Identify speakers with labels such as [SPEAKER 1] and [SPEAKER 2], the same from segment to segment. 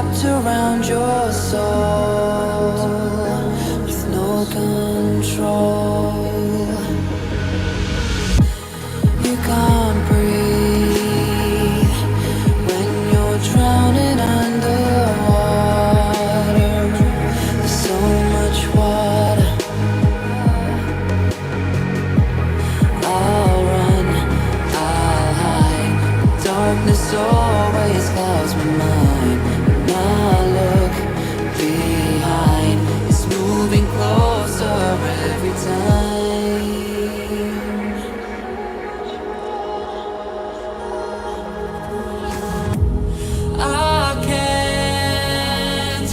[SPEAKER 1] wrapped around your soul with no control. You can't breathe when you're drowning underwater. There's so much water. I'll run, I'll hide. Darkness always clouds my mind. When I look behind, it's moving closer every time. I can't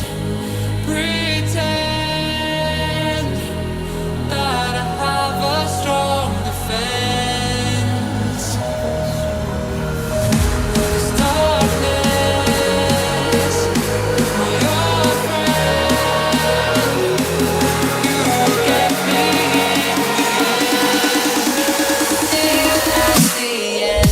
[SPEAKER 1] pretend that I have a strong defense. There's darkness, my old friend. You get me in the end.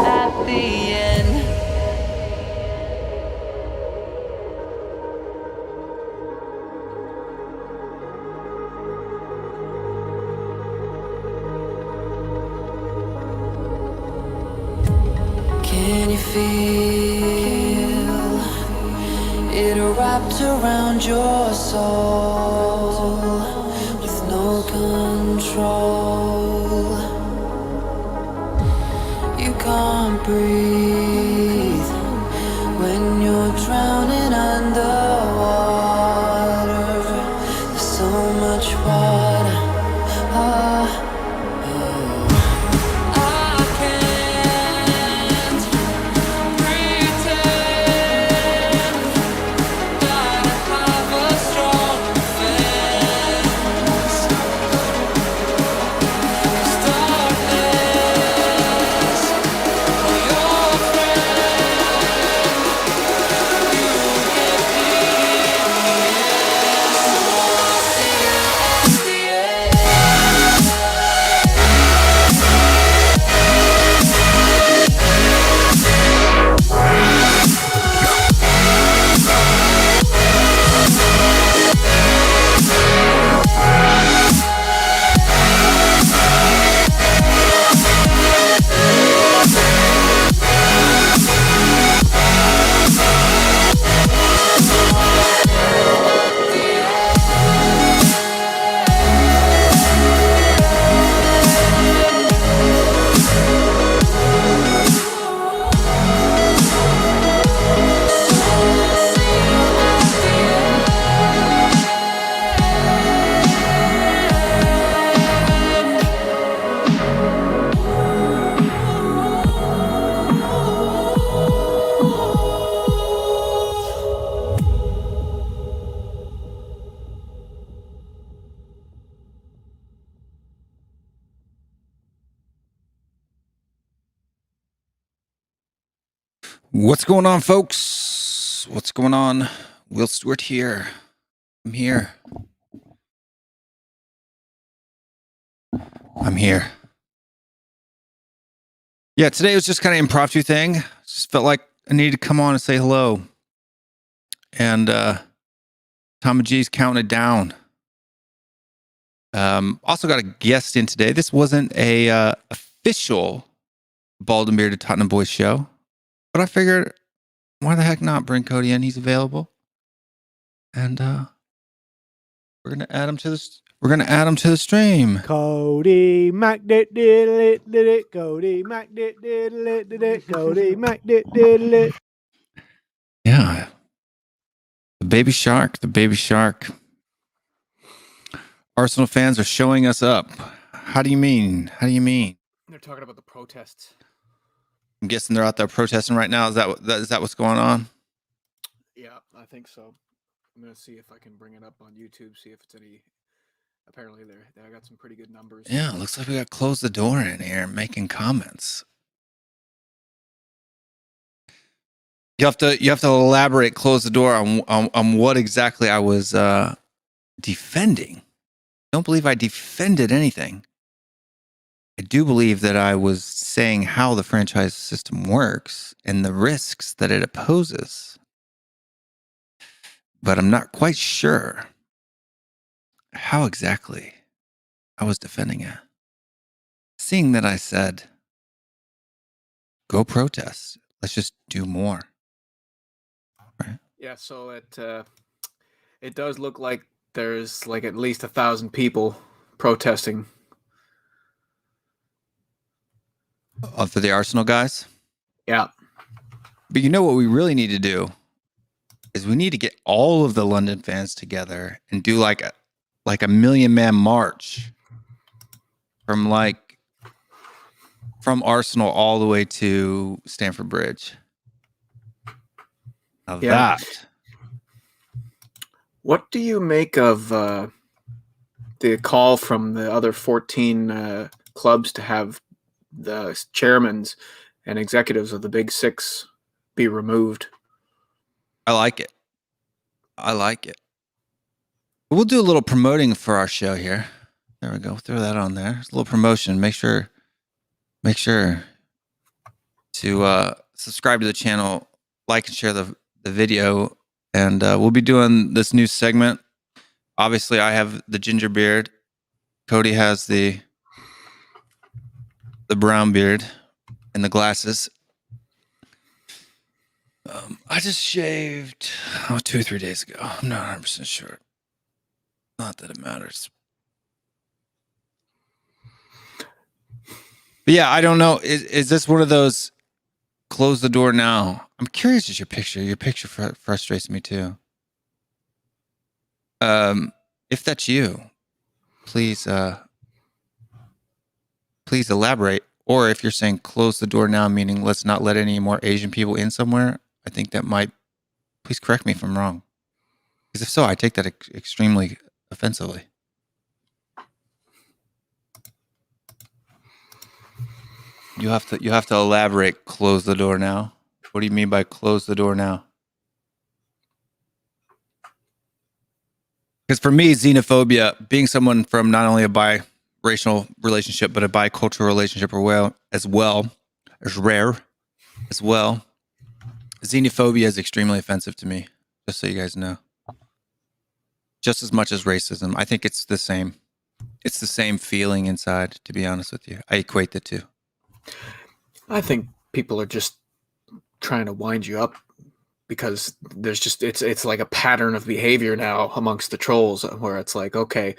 [SPEAKER 1] At the end. Can you feel it wrapped around your soul with no control? You can't breathe when you're drowning underwater. There's so much water. Ah, I can't pretend that I have a strong defense. There's darkness, my old friend. You get me in the end. See you at the end.
[SPEAKER 2] What's going on, folks? What's going on? Will Stewart here. I'm here. Yeah, today was just kind of impromptu thing. Just felt like I needed to come on and say hello. And Tom G's counting it down. Also got a guest in today. This wasn't a official Bald and Bearded Tottenham Boys show. But I figured, why the heck not bring Cody in? He's available, and we're gonna add him to this. We're gonna add him to the stream.
[SPEAKER 3] Cody Mac did it. Cody Mac did it. Cody Mac did it.
[SPEAKER 2] Yeah, the baby shark. Arsenal fans are showing us up. How do you mean?
[SPEAKER 4] They're talking about the protests.
[SPEAKER 2] I'm guessing they're out there protesting right now. Is that what's going on?
[SPEAKER 4] Yeah, I think so. I'm gonna see if I can bring it up on YouTube. See if it's any Apparently, they got some pretty good numbers.
[SPEAKER 2] Yeah, looks like we got Close the Door in here making comments. You have to elaborate, Close the Door on what exactly I was defending. I don't believe I defended anything. I do believe that I was saying how the franchise system works and the risks that it opposes. But I'm not quite sure how exactly I was defending it. Seeing that I said, go protest. Let's just do more. Right?
[SPEAKER 4] Yeah, so it does look like there's like at least 1,000 people protesting.
[SPEAKER 2] For the Arsenal guys?
[SPEAKER 4] Yeah.
[SPEAKER 2] But you know what we really need to do is we need to get all of the London fans together and do like a 1,000,000-man march from Arsenal all the way to Stamford Bridge. Now that.
[SPEAKER 4] What do you make of the call from the other 14 clubs to have the chairmans and executives of the Big Six be removed?
[SPEAKER 2] I like it. We'll do a little promoting for our show here. There we go. Throw that on there. It's a little promotion. Make sure to subscribe to the channel, like and share the video, and we'll be doing this new segment. Obviously, I have the ginger beard. Cody has the brown beard and the glasses. I just shaved 2 or 3 days ago. I'm not 100% sure. Not that it matters. But yeah, I don't know. Is this one of those close the door now? I'm curious at your picture. Your picture frustrates me too. If that's you, please elaborate. Or if you're saying close the door now, meaning let's not let any more Asian people in somewhere, I think that might, please correct me if I'm wrong. Because if so, I take that extremely offensively. You have to elaborate, close the door now. What do you mean by close the door now? Because for me, xenophobia, being someone from not only a biracial relationship, but a bicultural relationship as well, xenophobia is extremely offensive to me, just so you guys know. Just as much as racism. I think it's the same. It's the same feeling inside, to be honest with you. I equate the two.
[SPEAKER 4] I think people are just trying to wind you up because there's just it's like a pattern of behavior now amongst the trolls where it's like, okay,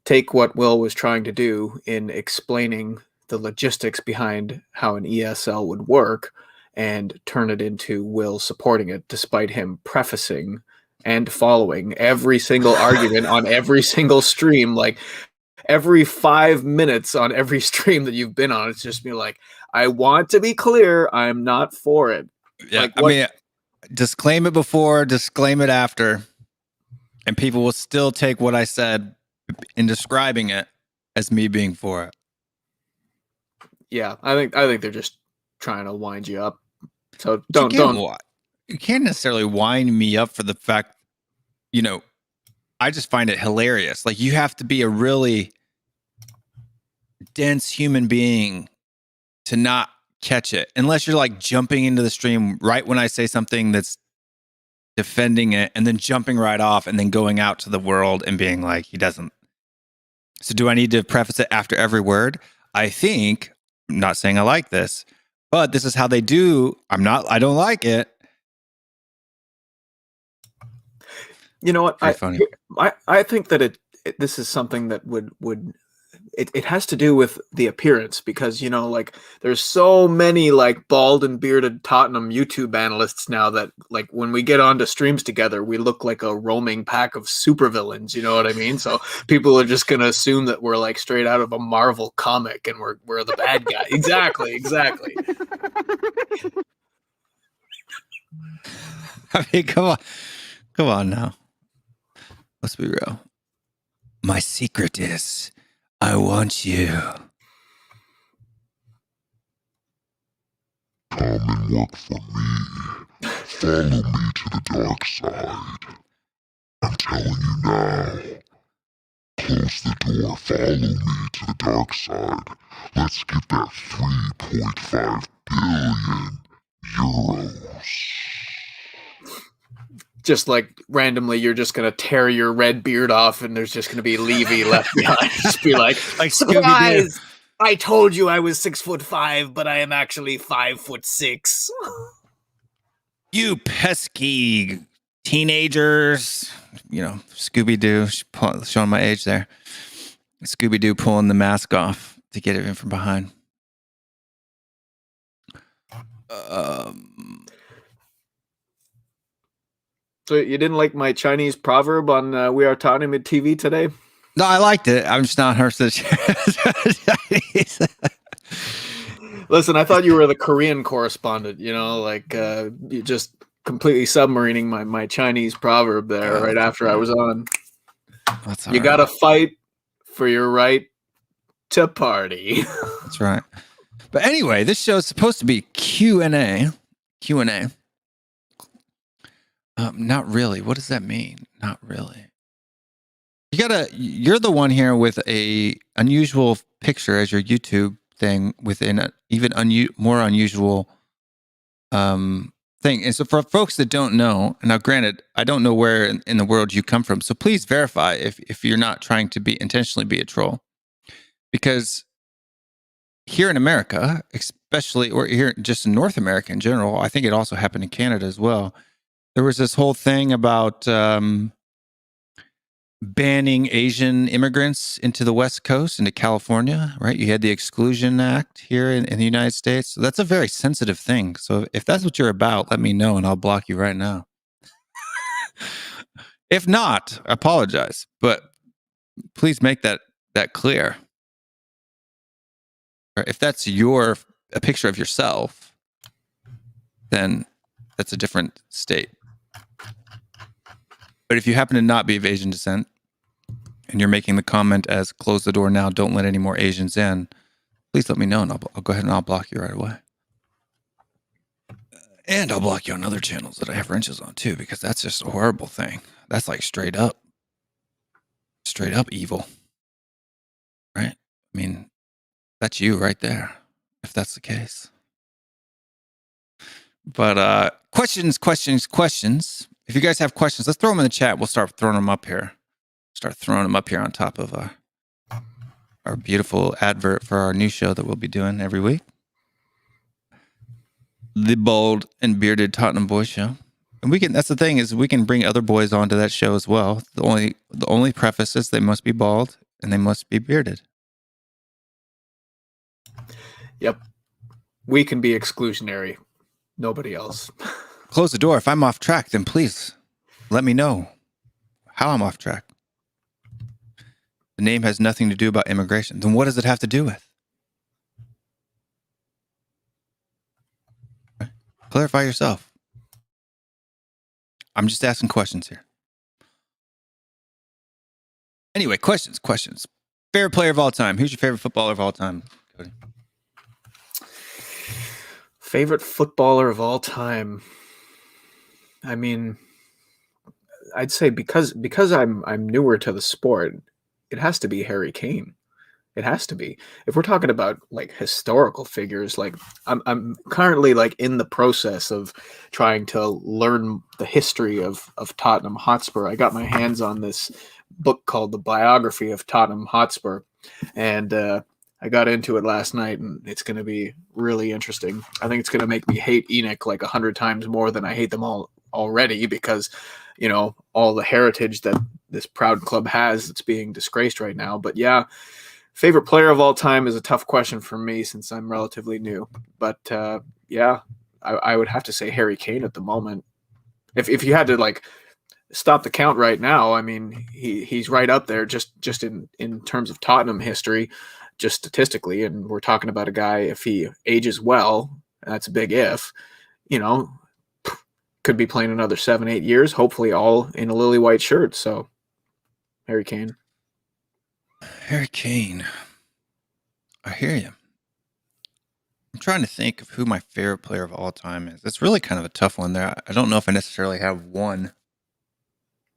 [SPEAKER 4] take what Will was trying to do in explaining the logistics behind how an ESL would work and turn it into Will supporting it, despite him prefacing and following every single argument on every single stream. Like every 5 minutes on every stream that you've been on, it's just me like, I want to be clear, I'm not for it.
[SPEAKER 2] Yeah,
[SPEAKER 4] like,
[SPEAKER 2] I mean, disclaim it before, disclaim it after, and people will still take what I said in describing it as me being for it.
[SPEAKER 4] Yeah, I think they're just trying to wind you up. So
[SPEAKER 2] you can't necessarily wind me up for the fact, I just find it hilarious. Like, you have to be a really dense human being to not catch it, unless you're like jumping into the stream right when I say something that's defending it and then jumping right off and then going out to the world and being like, he doesn't. So do I need to preface it after every word? I think, I'm not saying I like this, but this is how they do. I don't like it.
[SPEAKER 4] You know what?
[SPEAKER 2] Funny.
[SPEAKER 4] I think that this is something that would it has to do with the appearance, because like there's so many like bald and bearded Tottenham YouTube analysts now that like when we get onto streams together, we look like a roaming pack of supervillains. You know what I mean? So people are just gonna assume that we're like straight out of a Marvel comic and we're the bad guy. Exactly. I
[SPEAKER 2] mean, come on now. Let's be real. my secret is I want you.
[SPEAKER 5] Come and work for me. Follow me to the dark side. I'm telling you now. Close the door. Follow me to the dark side. Let's get that 3.5 billion euros.
[SPEAKER 4] Just like randomly, you're just gonna tear your red beard off, and there's just gonna be Levy left behind. Just be like surprise! I told you I was 6'5", but I am actually 5'6".
[SPEAKER 2] You pesky teenagers. You know, Scooby-Doo, showing my age there. Scooby-Doo pulling the mask off to get it in from behind.
[SPEAKER 4] So you didn't like my Chinese proverb on We Are Tottenham at TV today?
[SPEAKER 2] No, I liked it. I'm just not her.
[SPEAKER 4] Listen, I thought you were the Korean correspondent, you know, like you just completely submarining my Chinese proverb there right after I was on. You got to fight for your right to party.
[SPEAKER 2] That's right. But anyway, this show is supposed to be Q&A. Not really. What does that mean? Not really. You're the one here with a unusual picture as your YouTube thing within an even more unusual thing. And so for folks that don't know, and now granted, I don't know where in the world you come from, so please verify if you're not trying to intentionally be a troll. Because here in America, especially, or here just in North America in general, I think it also happened in Canada as well. There was this whole thing about banning Asian immigrants into the West Coast, into California, right? You had the Exclusion Act here in the United States. So that's a very sensitive thing. So if that's what you're about, let me know and I'll block you right now. If not, I apologize. But please make that clear. If that's a picture of yourself, then that's a different state. But if you happen to not be of Asian descent and you're making the comment as close the door now, don't let any more Asians in, please let me know and I'll go ahead and I'll block you right away. And I'll block you on other channels that I have wrenches on too, because that's just a horrible thing. That's like straight up evil. Right? I mean, that's you right there, if that's the case. But questions. If you guys have questions, let's throw them in the chat. We'll start throwing them up here. On top of our beautiful advert for our new show that we'll be doing every week. The Bald and Bearded Tottenham Boys Show. And that's the thing, is we can bring other boys onto that show as well. The only preface is they must be bald and they must be bearded.
[SPEAKER 4] Yep. We can be exclusionary. Nobody else.
[SPEAKER 2] Close the door. If I'm off track, then please let me know how I'm off track. The name has nothing to do about immigration. Then what does it have to do with? Clarify yourself. I'm just asking questions here. Anyway, questions. Favorite player of all time. Who's your favorite footballer of all time, Cody?
[SPEAKER 4] Favorite footballer of all time. I mean, I'd say because I'm newer to the sport, it has to be Harry Kane. It has to be. If we're talking about like historical figures, like I'm currently like in the process of trying to learn the history of Tottenham Hotspur. I got my hands on this book called The Biography of Tottenham Hotspur, and I got into it last night, and it's going to be really interesting. I think it's going to make me hate Enoch like 100 times more than I hate them all already, because, you know, all the heritage that this proud club has that's being disgraced right now. But yeah, favorite player of all time is a tough question for me since I'm relatively new. But yeah, I would have to say Harry Kane at the moment. If you had to like stop the count right now, I mean, he's right up there just in terms of Tottenham history, just statistically. And we're talking about a guy, if he ages well, that's a big if, you know, could be playing another 7-8 years, hopefully all in a lily white shirt. So Harry Kane.
[SPEAKER 2] Harry Kane. I hear you. I'm trying to think of who my favorite player of all time is. It's really kind of a tough one there. I don't know if I necessarily have one,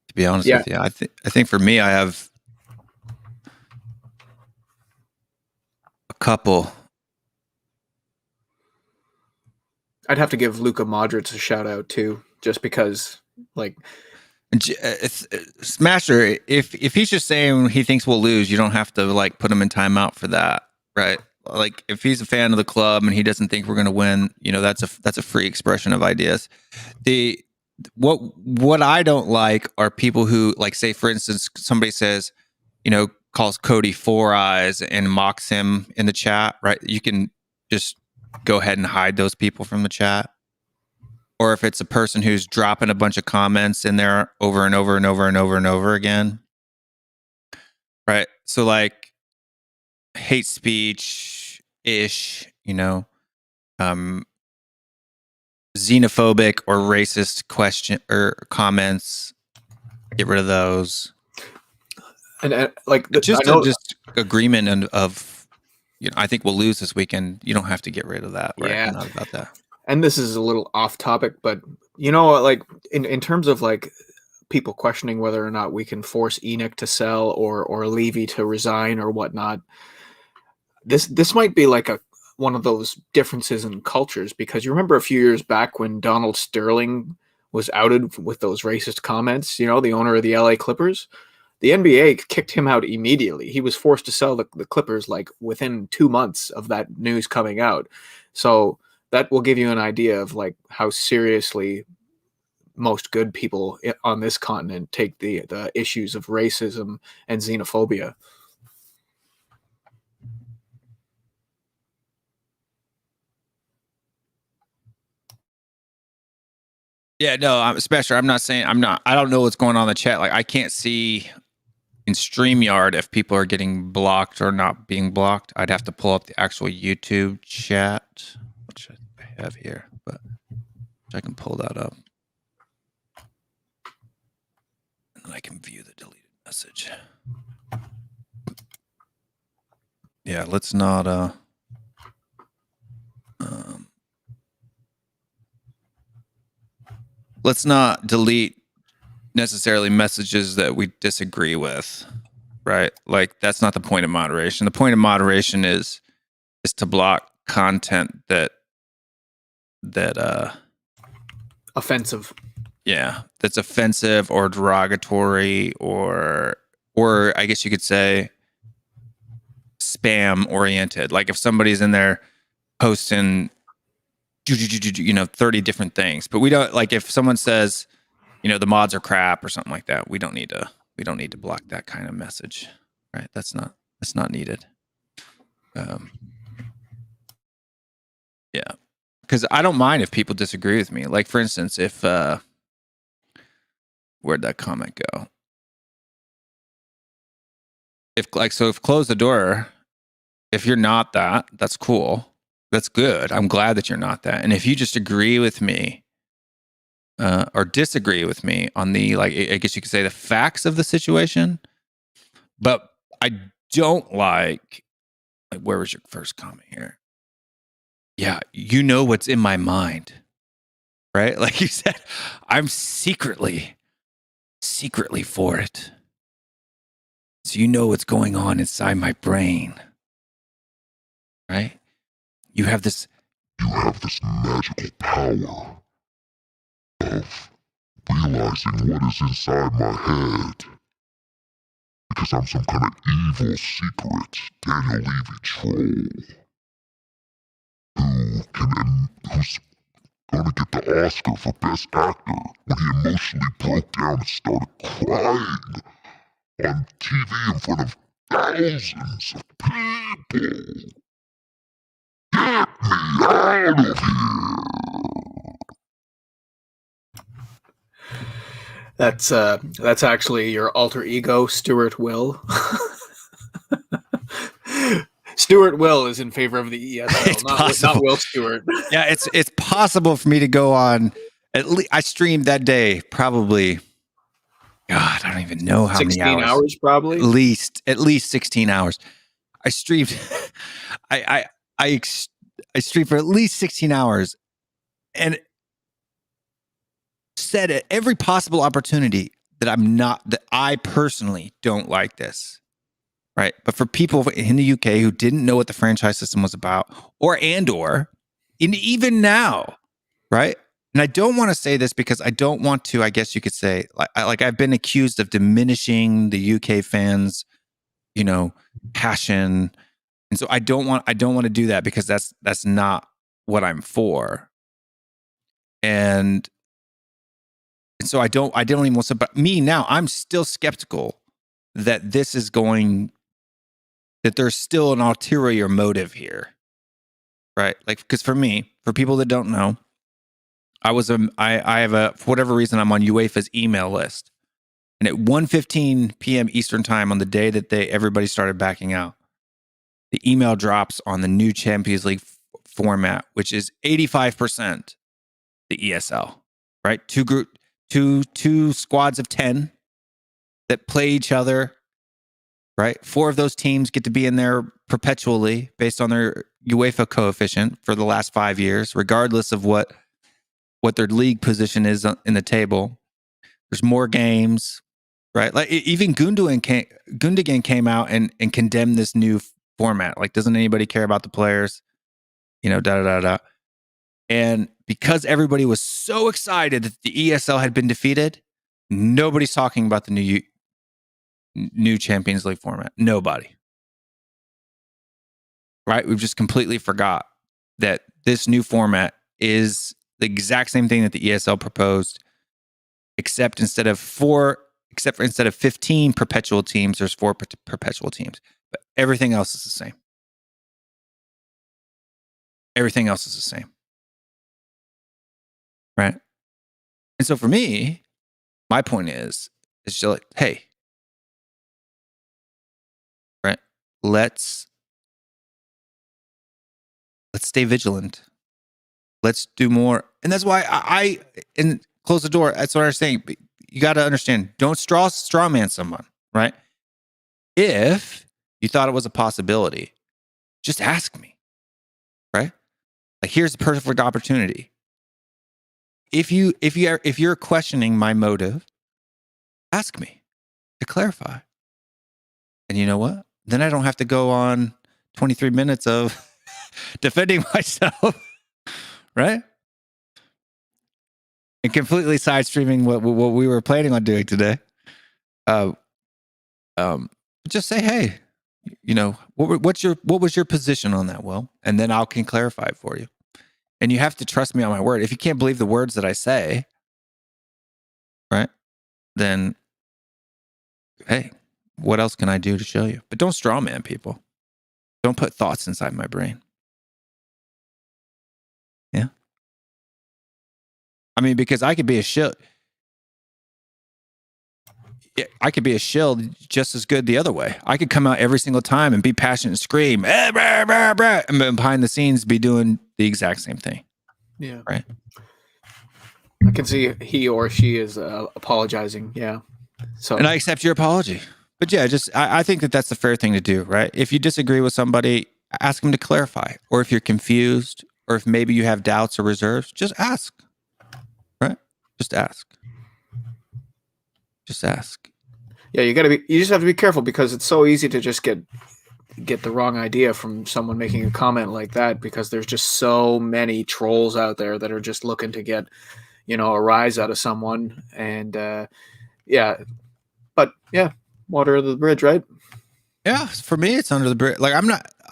[SPEAKER 2] to be honest with you. I think for me, I have a couple.
[SPEAKER 4] I'd have to give Luka Modric a shout out too, just because, like,
[SPEAKER 2] Smasher, if he's just saying he thinks we'll lose, you don't have to like put him in timeout for that, right? Like if he's a fan of the club and he doesn't think we're going to win, that's a free expression of ideas. What I don't like are people who, like, say for instance, somebody says, calls Cody Four Eyes and mocks him in the chat, right? You can just go ahead and hide those people from the chat. Or if it's a person who's dropping a bunch of comments in there over and over and over and over and over again. Right. So like hate speech ish, xenophobic or racist question or comments, get rid of those.
[SPEAKER 4] And like
[SPEAKER 2] just agreement of I think we'll lose this weekend. You don't have to get rid of that. Right?
[SPEAKER 4] Yeah.
[SPEAKER 2] I'm not about that.
[SPEAKER 4] And this is a little off topic, but like in terms of like people questioning whether or not we can force Enoch to sell or Levy to resign or whatnot, this might be like one of those differences in cultures, because you remember a few years back when Donald Sterling was outed with those racist comments, the owner of the LA Clippers. The NBA kicked him out immediately. He was forced to sell the Clippers like within 2 months of that news coming out. So that will give you an idea of like how seriously most good people on this continent take the issues of racism and xenophobia.
[SPEAKER 2] Yeah, no, I'm not saying I don't know what's going on in the chat. Like I can't see in StreamYard if people are getting blocked or not being blocked. I'd have to pull up the actual YouTube chat, which I have here, but I can pull that up. And I can view the deleted message. Yeah, let's not let's not delete necessarily messages that we disagree with, right? Like that's not the point of moderation. The point of moderation is to block content that
[SPEAKER 4] offensive.
[SPEAKER 2] Yeah, that's offensive or derogatory or I guess you could say spam oriented. Like if somebody's in there posting 30 different things, but we don't, like if someone says the mods are crap or something like that, we don't need to block that kind of message, right? That's not needed. Yeah, because I don't mind if people disagree with me. Like for instance, if where'd that comment go? If close the door. If you're not that, that's cool. That's good. I'm glad that you're not that. And if you just agree with me or disagree with me on the, like, I guess you could say the facts of the situation, but I don't like where was your first comment here? Yeah, what's in my mind, right? Like you said, I'm secretly for it. So what's going on inside my brain, right? You have this
[SPEAKER 5] magical power of realizing what is inside my head. Because I'm some kind of evil secret Daniel Levy troll who's gonna get the Oscar for Best Actor when he emotionally broke down and started crying on TV in front of thousands of people. Get me out of here!
[SPEAKER 4] That's actually your alter ego, Stewart Will. Stewart Will is in favor of the ESL, not Will Stewart.
[SPEAKER 2] Yeah, it's possible for me to go on. At least I streamed that day probably God, I don't even know how
[SPEAKER 4] 16
[SPEAKER 2] many
[SPEAKER 4] hours probably.
[SPEAKER 2] At least 16 hours. I streamed. I streamed for at least 16 hours, and said at every possible opportunity that I personally don't like this. Right. But for people in the UK who didn't know what the franchise system was about, or even now, right? And I don't want to say this because I don't want to, I guess you could say, like I've been accused of diminishing the UK fans, passion. And so I don't want to do that, because that's not what I'm for. And so I don't even want to, but me now, I'm still skeptical that that there's still an ulterior motive here. Right? Like, because for me, for people that don't know, I have for whatever reason, I'm on UEFA's email list. And at 1:15 p.m. Eastern time on the day that everybody started backing out, the email drops on the new Champions League format, which is 85% the ESL, right? Two squads of 10 that play each other, right? 4 of those teams get to be in there perpetually based on their UEFA coefficient for the last 5 years, regardless of what their league position is in the table. There's more games, right? Like even Gundogan came out and condemned this new format. Like, doesn't anybody care about the players? And because everybody was so excited that the ESL had been defeated, nobody's talking about the new Champions League format. Nobody. Right? We've just completely forgot that this new format is the exact same thing that the ESL proposed, except instead of 15 perpetual teams, there's 4 perpetual teams. But everything else is the same. Everything else is the same. Right? And so for me, my point is just like, hey, right? Let's stay vigilant. Let's do more. And that's why I close the door. That's what I was saying. You got to understand, don't straw man someone, right? If you thought it was a possibility, just ask me, right? Like, here's the perfect opportunity. If you're questioning my motive, ask me to clarify. And you know what? Then I don't have to go on 23 minutes of defending myself, right? And completely side streaming what we were planning on doing today. Just say, hey, what was your position on that, Will? And then I can clarify it for you. And you have to trust me on my word. If you can't believe the words that I say, right, then, hey, what else can I do to show you? But don't straw man people. Don't put thoughts inside my brain. Yeah. I mean, because I could be a shill. I could be a shill just as good the other way. I could come out every single time and be passionate and scream, and behind the scenes be doing the exact same thing.
[SPEAKER 4] Yeah.
[SPEAKER 2] Right.
[SPEAKER 4] I can see he or she is apologizing. Yeah. So,
[SPEAKER 2] and I accept your apology. But yeah, I think that's the fair thing to do, right? If you disagree with somebody, ask them to clarify. Or if you're confused, or if maybe you have doubts or reserves, just ask. Right? Just ask. Just ask.
[SPEAKER 4] Yeah, you just have to be careful, because it's so easy to just get the wrong idea from someone making a comment like that, because there's just so many trolls out there that are just looking to get, a rise out of someone. And water under the bridge, right?
[SPEAKER 2] Yeah, for me, it's under the bridge. Like,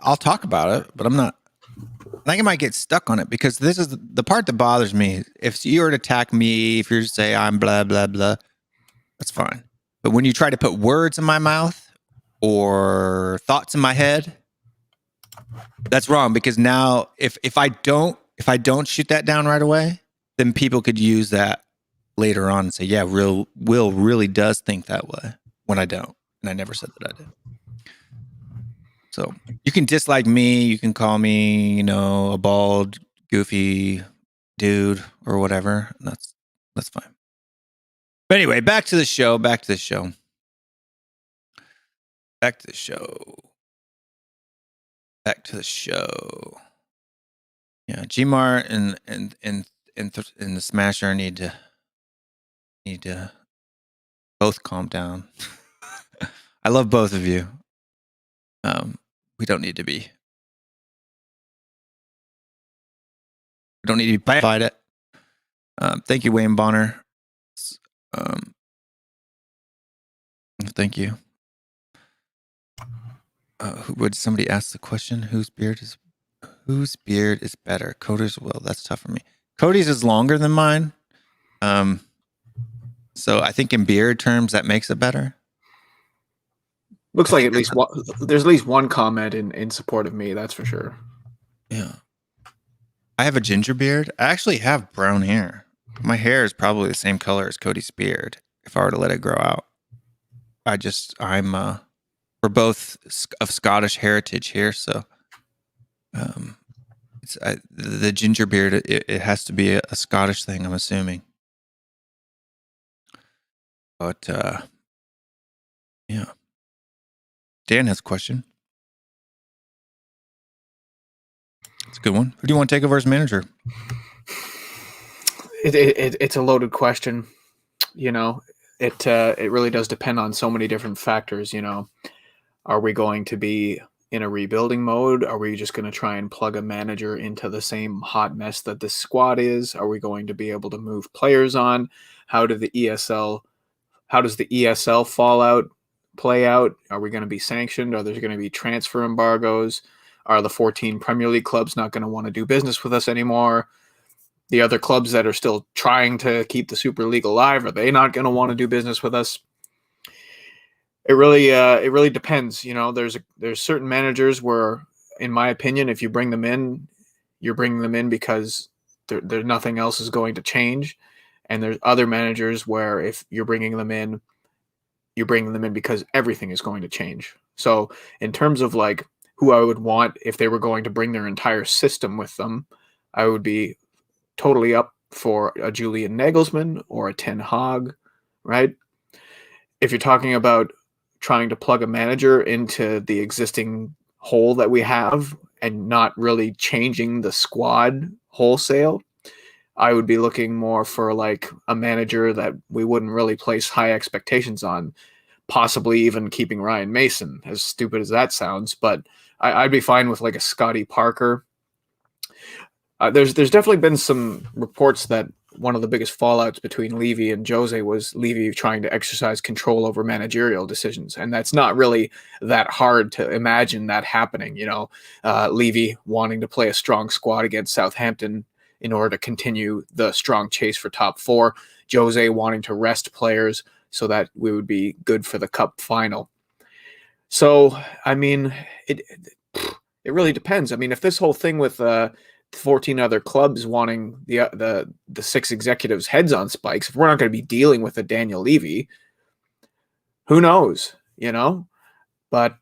[SPEAKER 2] I'll talk about it, but I'm not. I think I might get stuck on it, because this is the part that bothers me. If you were to attack me, if you're to say I'm blah, blah, blah, that's fine. But when you try to put words in my mouth or thoughts in my head, that's wrong. Because now if I don't shoot that down right away, then people could use that later on and say, yeah, Will really does think that way, when I don't. And I never said that I did. So you can dislike me. You can call me, a bald, goofy dude or whatever. That's fine. But anyway, back to the show. Yeah, Gmar and the Smasher need to both calm down. I love both of you. We don't need to be divided. Thank you, Wayne Bonner. Thank you. Would somebody ask the question? Whose beard is better? Cody's will. That's tough for me. Cody's is longer than mine. So I think in beard terms that makes it better.
[SPEAKER 4] Looks like there's at least one comment in support of me. That's for sure.
[SPEAKER 2] Yeah. I have a ginger beard. I actually have brown hair. My hair is probably the same color as Cody's beard if I were to let it grow out. We're both of Scottish heritage here, so the ginger beard. It has to be a Scottish thing, I'm assuming. But yeah, Dan has a question. It's a good one. Who do you want to take over as manager?
[SPEAKER 4] It's a loaded question. It really does depend on so many different factors. Are we going to be in a rebuilding mode? Are we just going to try and plug a manager into the same hot mess that this squad is? Are we going to be able to move players on? How does the ESL Fallout play out? Are we going to be sanctioned? Are there going to be transfer embargoes? Are the 14 Premier League clubs not going to want to do business with us anymore? The other clubs that are still trying to keep the Super League alive, are they not going to want to do business with us? It really depends. There's certain managers where, in my opinion, if you bring them in, you're bringing them in because there's nothing else is going to change. And there's other managers where if you're bringing them in, you're bringing them in because everything is going to change. So in terms of like who I would want if they were going to bring their entire system with them, I would be totally up for a Julian Nagelsmann or a Ten Hag, right? If you're talking about trying to plug a manager into the existing hole that we have and not really changing the squad wholesale, I would be looking more for like a manager that we wouldn't really place high expectations on, possibly even keeping Ryan Mason, as stupid as that sounds. But I'd be fine with like a Scotty Parker. There's definitely been some reports that one of the biggest fallouts between Levy and Jose was Levy trying to exercise control over managerial decisions. And that's not really that hard to imagine that happening. Levy wanting to play a strong squad against Southampton in order to continue the strong chase for top four. Jose wanting to rest players so that we would be good for the cup final. So, I mean, it really depends. I mean, if this whole thing with 14 other clubs wanting the 6 executives' heads on spikes, if we're not going to be dealing with a Daniel Levy, who knows, But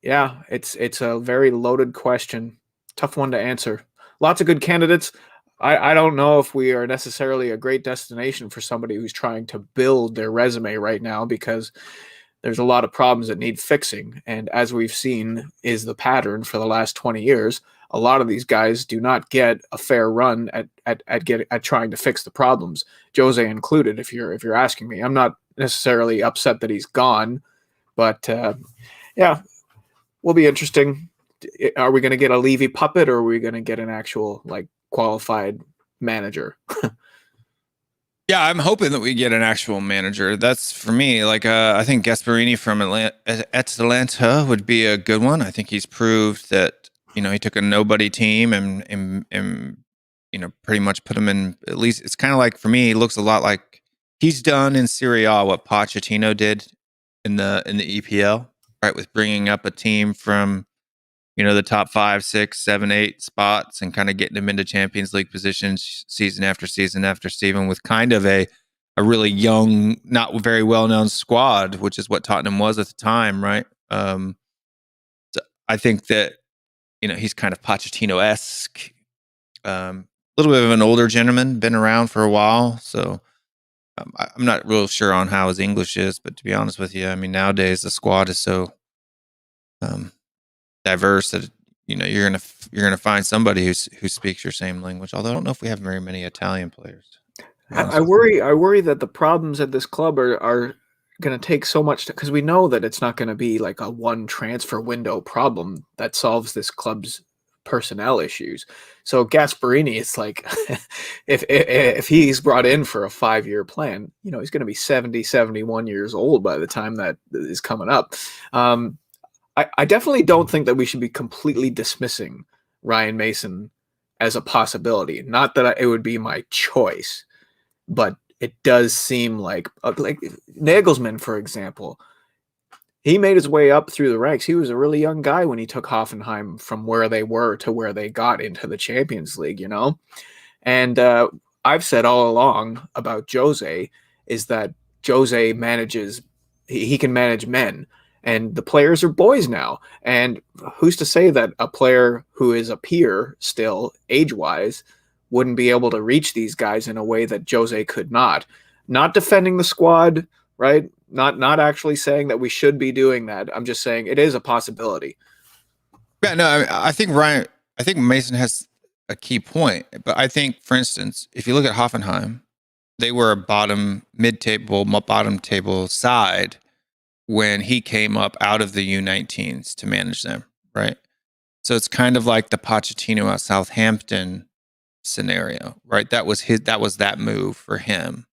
[SPEAKER 4] yeah, it's a very loaded question, tough one to answer. Lots of good candidates. I don't know if we are necessarily a great destination for somebody who's trying to build their resume right now, because there's a lot of problems that need fixing. And as we've seen is the pattern for the last 20 years, a lot of these guys do not get a fair run at trying to fix the problems, Jose included. If you're asking me, I'm not necessarily upset that he's gone, but yeah, will be interesting. Are we going to get a Levy puppet, or are we going to get an actual like qualified manager?
[SPEAKER 2] Yeah, I'm hoping that we get an actual manager. That's for me. Like, I think Gasparini from Atlanta would be a good one. I think he's proved that, he took a nobody team and pretty much put him in, at least it's kind of like, for me, he looks a lot like he's done in Serie A what Pochettino did in the EPL, right? With bringing up a team from, the top 5, 6, 7, 8 spots and kind of getting them into Champions League positions season after season after season with kind of a really young, not very well-known squad, which is what Tottenham was at the time, right? So I think that, he's kind of Pochettino-esque, a little bit of an older gentleman, been around for a while. So I'm not real sure on how his English is, but to be honest with you, I mean, nowadays the squad is so diverse that you're gonna find somebody who speaks your same language. Although I don't know if we have very many Italian players.
[SPEAKER 4] I worry that the problems at this club are going to take so much, because we know that it's not going to be like a one transfer window problem that solves this club's personnel issues. So Gasparini, it's like if he's brought in for a 5-year plan, he's going to be 70, 71 years old by the time that is coming up. I definitely don't think that we should be completely dismissing Ryan Mason as a possibility. Not that it would be my choice, but it does seem like Nagelsmann, for example, he made his way up through the ranks. He was a really young guy when he took Hoffenheim from where they were to where they got into the Champions League, And I've said all along about Jose is that Jose manages, he can manage men. And the players are boys now. And who's to say that a player who is a peer still, age-wise, wouldn't be able to reach these guys in a way that Jose could not. Not defending the squad, right? Not actually saying that we should be doing that. I'm just saying it is a possibility.
[SPEAKER 2] Yeah, no, I think Mason has a key point. But I think, for instance, if you look at Hoffenheim, they were a bottom table side when he came up out of the U19s to manage them, right? So it's kind of like the Pochettino at Southampton scenario, right? That was that move for him.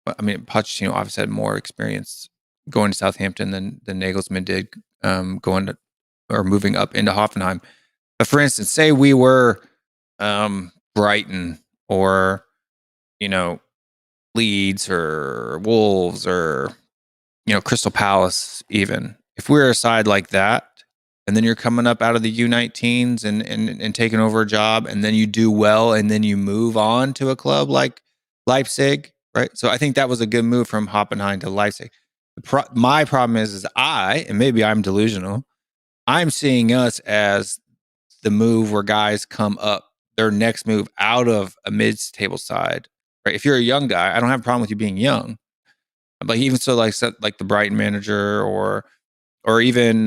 [SPEAKER 2] I mean, Pochettino obviously had more experience going to Southampton than Nagelsmann did moving up into Hoffenheim. But for instance, say we were Brighton or Leeds or Wolves or Crystal Palace, even if we're a side like that, and then you're coming up out of the U19s and taking over a job, and then you do well, and then you move on to a club like Leipzig, right? So I think that was a good move from Hoffenheim to Leipzig. My problem is and maybe I'm delusional, I'm seeing us as the move where guys come up, their next move out of a mid-table side, right? If you're a young guy, I don't have a problem with you being young, but even so, like the Brighton manager or even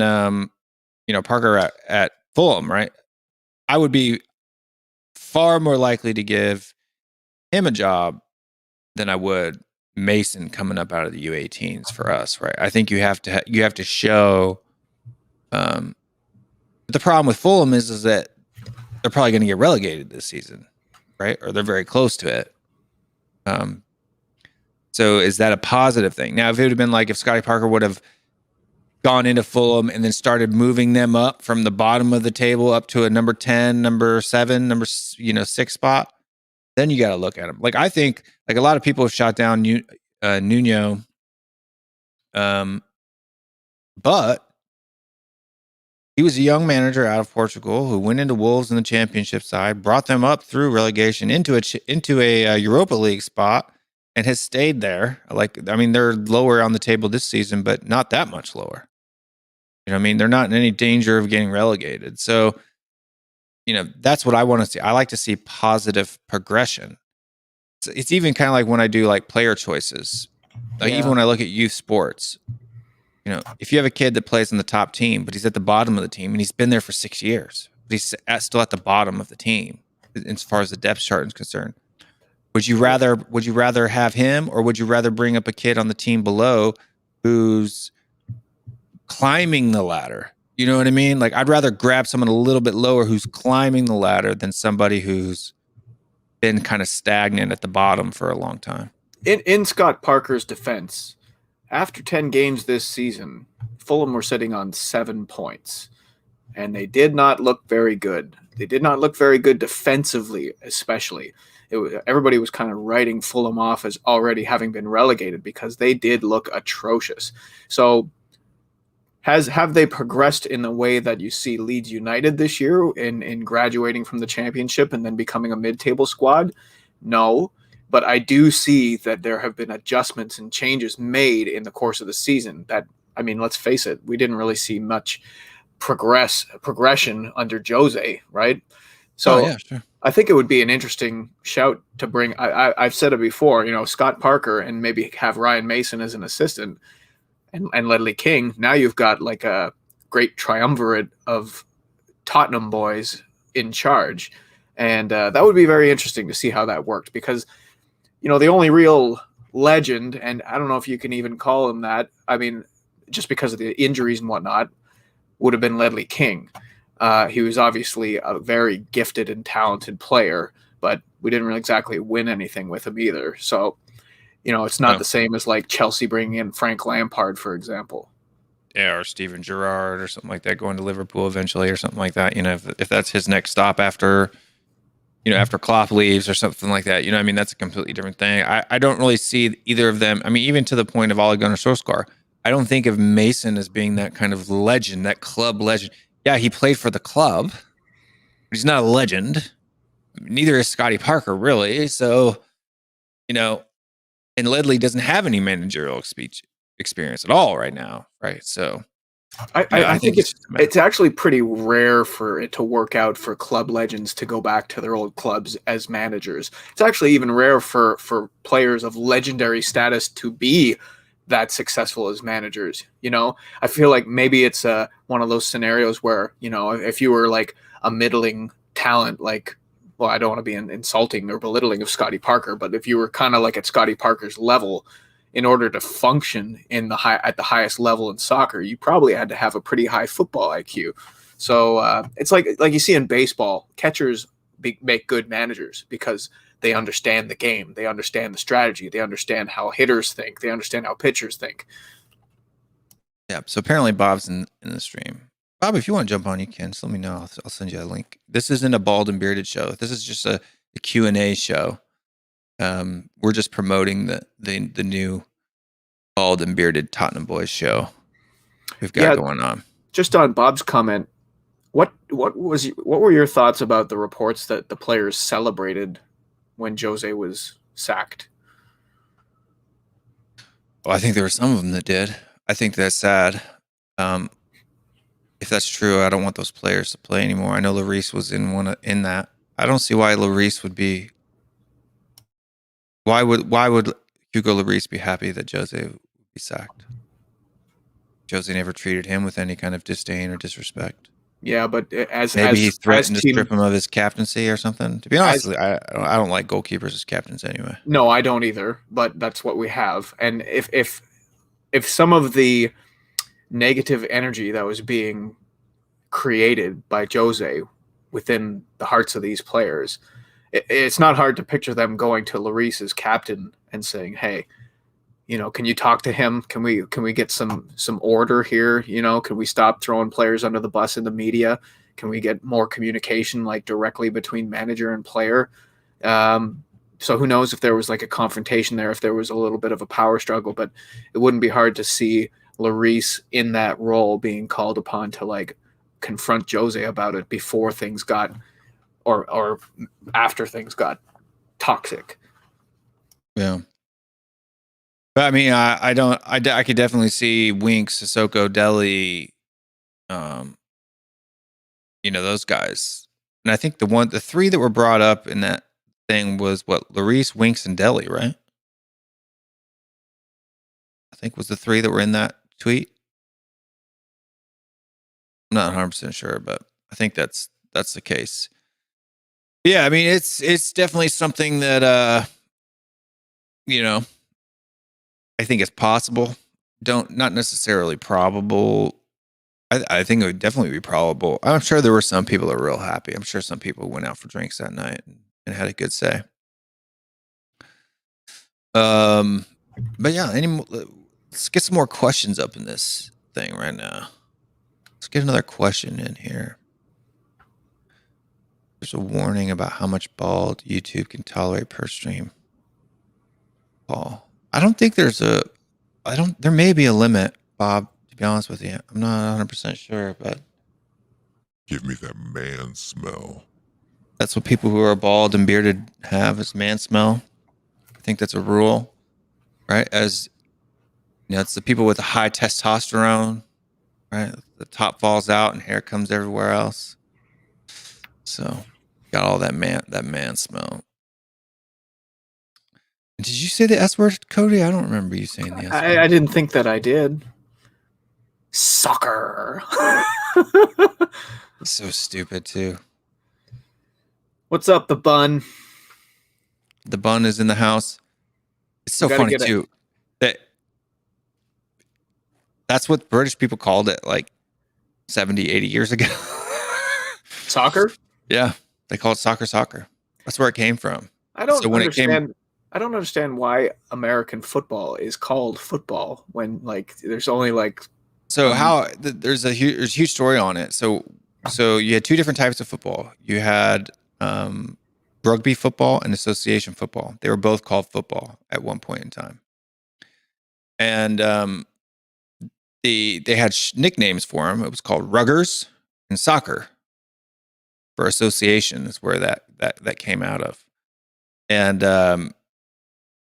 [SPEAKER 2] Parker at Fulham, right? I would be far more likely to give him a job than I would Mason coming up out of the U18s for us, right? I think you have to show. The problem with Fulham is that they're probably going to get relegated this season, right? Or they're very close to it. So is that a positive thing? Now, if it would have been like if Scotty Parker would have gone into Fulham and then started moving them up from the bottom of the table up to a number 10, number 7, number 6 spot, then you got to look at him. Like I think like a lot of people have shot down Nuno, but he was a young manager out of Portugal who went into Wolves in the championship side, brought them up through relegation into a Europa League spot, and has stayed there. They're lower on the table this season, but not that much lower. They're not in any danger of getting relegated. So, that's what I want to see. I like to see positive progression. It's even kind of like when I do like player choices. Even when I look at youth sports, if you have a kid that plays in the top team, but he's at the bottom of the team and he's been there for 6 years, but he's still at the bottom of the team as far as the depth chart is concerned. Would you rather have him, or would you rather bring up a kid on the team below who's climbing the ladder? You know what I mean? Like I'd rather grab someone a little bit lower who's climbing the ladder than somebody who's been kind of stagnant at the bottom for a long time.
[SPEAKER 4] In Scott Parker's defense, after 10 games this season, Fulham were sitting on 7 points, and they did not look very good. They did not look very good defensively, especially. Everybody was kind of writing Fulham off as already having been relegated because they did look atrocious. So have they progressed in the way that you see Leeds United this year in graduating from the championship and then becoming a mid-table squad? No, but I do see that there have been adjustments and changes made in the course of the season that, let's face it, we didn't really see much progression under Jose, right? So
[SPEAKER 2] yeah, sure.
[SPEAKER 4] I think it would be an interesting shout to bring. I've said it before, you know, Scott Parker and maybe have Ryan Mason as an assistant and Ledley King. Now you've got like a great triumvirate of Tottenham boys in charge. And that would be very interesting to see how that worked because, you know, the only real legend, and I don't know if you can even call him that, I mean, just because of the injuries and whatnot, would have been Ledley King. He was obviously a very gifted and talented player, but we didn't really exactly win anything with him either. So, you know, it's not the same as like Chelsea bringing in Frank Lampard, for example.
[SPEAKER 2] Yeah, or Steven Gerrard or something like that, going to Liverpool eventually or something like that. You know, if that's his next stop after, you know, after Klopp leaves or something like that, you know, I mean, that's a completely different thing. I don't really see either of them. I mean, even to the point of Ole Gunnar Solskjaer, I don't think of Mason as being that kind of legend, that club legend. Yeah, he played for the club, but he's not a legend. Neither is Scotty Parker, really. So, you know, and Ledley doesn't have any managerial experience at all right now, right? So
[SPEAKER 4] I think it's actually pretty rare for it to work out for club legends to go back to their old clubs as managers. It's actually even rare for players of legendary status to be that successful as managers. You know, I feel like maybe it's one of those scenarios where, you know, if you were like a middling talent, like, well, I don't want to be insulting or belittling of Scotty Parker, but if you were kind of like at Scotty Parker's level, in order to function in at the highest level in soccer, you probably had to have a pretty high football IQ. So it's like you see in baseball, catchers make good managers because they understand the game, they understand the strategy, they understand how hitters think, they understand how pitchers think.
[SPEAKER 2] Yeah. So apparently Bob's in the stream. Bob, if you want to jump on, you can. Just let me know. I'll send you a link. This isn't a bald and bearded show. This is just a Q&A show. We're just promoting the new bald and bearded Tottenham Boys show we've got going on.
[SPEAKER 4] Just on Bob's comment, what were your thoughts about the reports that the players celebrated when Jose was sacked?
[SPEAKER 2] Well, I think there were some of them that did. I think that's sad. If that's true, I don't want those players to play anymore. I know Lloris was in that. I don't see why Lloris would be. Why would Hugo Lloris be happy that Jose would be sacked? Jose never treated him with any kind of disdain or disrespect.
[SPEAKER 4] Yeah, but
[SPEAKER 2] maybe he threatened to strip him of his captaincy or something. To be honest, I don't like goalkeepers as captains anyway.
[SPEAKER 4] No, I don't either. But that's what we have. And if some of the negative energy that was being created by Jose within the hearts of these players, it's not hard to picture them going to Lloris as captain and saying, "Hey, you know, can you talk to him? Can we get some order here? You know, can we stop throwing players under the bus in the media? Can we get more communication like directly between manager and player?" So who knows if there was like a confrontation there, if there was a little bit of a power struggle, but it wouldn't be hard to see Lloris in that role being called upon to like confront Jose about it before things got or after things got toxic.
[SPEAKER 2] Yeah. But I mean, I could definitely see Winks, Sissoko, Dele, you know, those guys. And I think the three that were brought up in that thing was what, Lloris, Winks, and Dele, right? I think was the three that were in that tweet. I'm not 100% sure, but I think that's the case. Yeah, I mean, it's definitely something that you know, I think it's possible. Not necessarily probable. I think it would definitely be probable. I'm sure there were some people that were real happy. I'm sure some people went out for drinks that night and had a good say. But yeah, let's get some more questions up in this thing right now. Let's get another question in here. There's a warning about how much bald YouTube can tolerate per stream. Paul, I don't think there may be a limit, Bob, to be honest with you. I'm not 100% sure, but
[SPEAKER 5] Give me that man smell.
[SPEAKER 2] that's what people who are bald and bearded have, is man smell. I think that's a rule, right? As you know, it's the people with the high testosterone, right? The top falls out and hair comes everywhere else. So got all that man smell. Did you say the S word, Cody? I don't remember you saying the S word.
[SPEAKER 4] I didn't think that I did. Soccer.
[SPEAKER 2] So stupid too.
[SPEAKER 4] What's up, the bun?
[SPEAKER 2] The bun is in the house. It's so
[SPEAKER 4] gotta
[SPEAKER 2] funny
[SPEAKER 4] get it.
[SPEAKER 2] too. That's what British people called it like 70, 80 years ago.
[SPEAKER 4] Soccer?
[SPEAKER 2] Yeah. They call it soccer. That's where it came from.
[SPEAKER 4] I don't
[SPEAKER 2] So when it came-
[SPEAKER 4] understand. I don't understand why American football is called football when like there's only like.
[SPEAKER 2] So there's a huge story on it. So you had two different types of football. You had rugby football and association football. They were both called football at one point in time. And they had nicknames for them. It was called ruggers and soccer. For association is where that came out of. And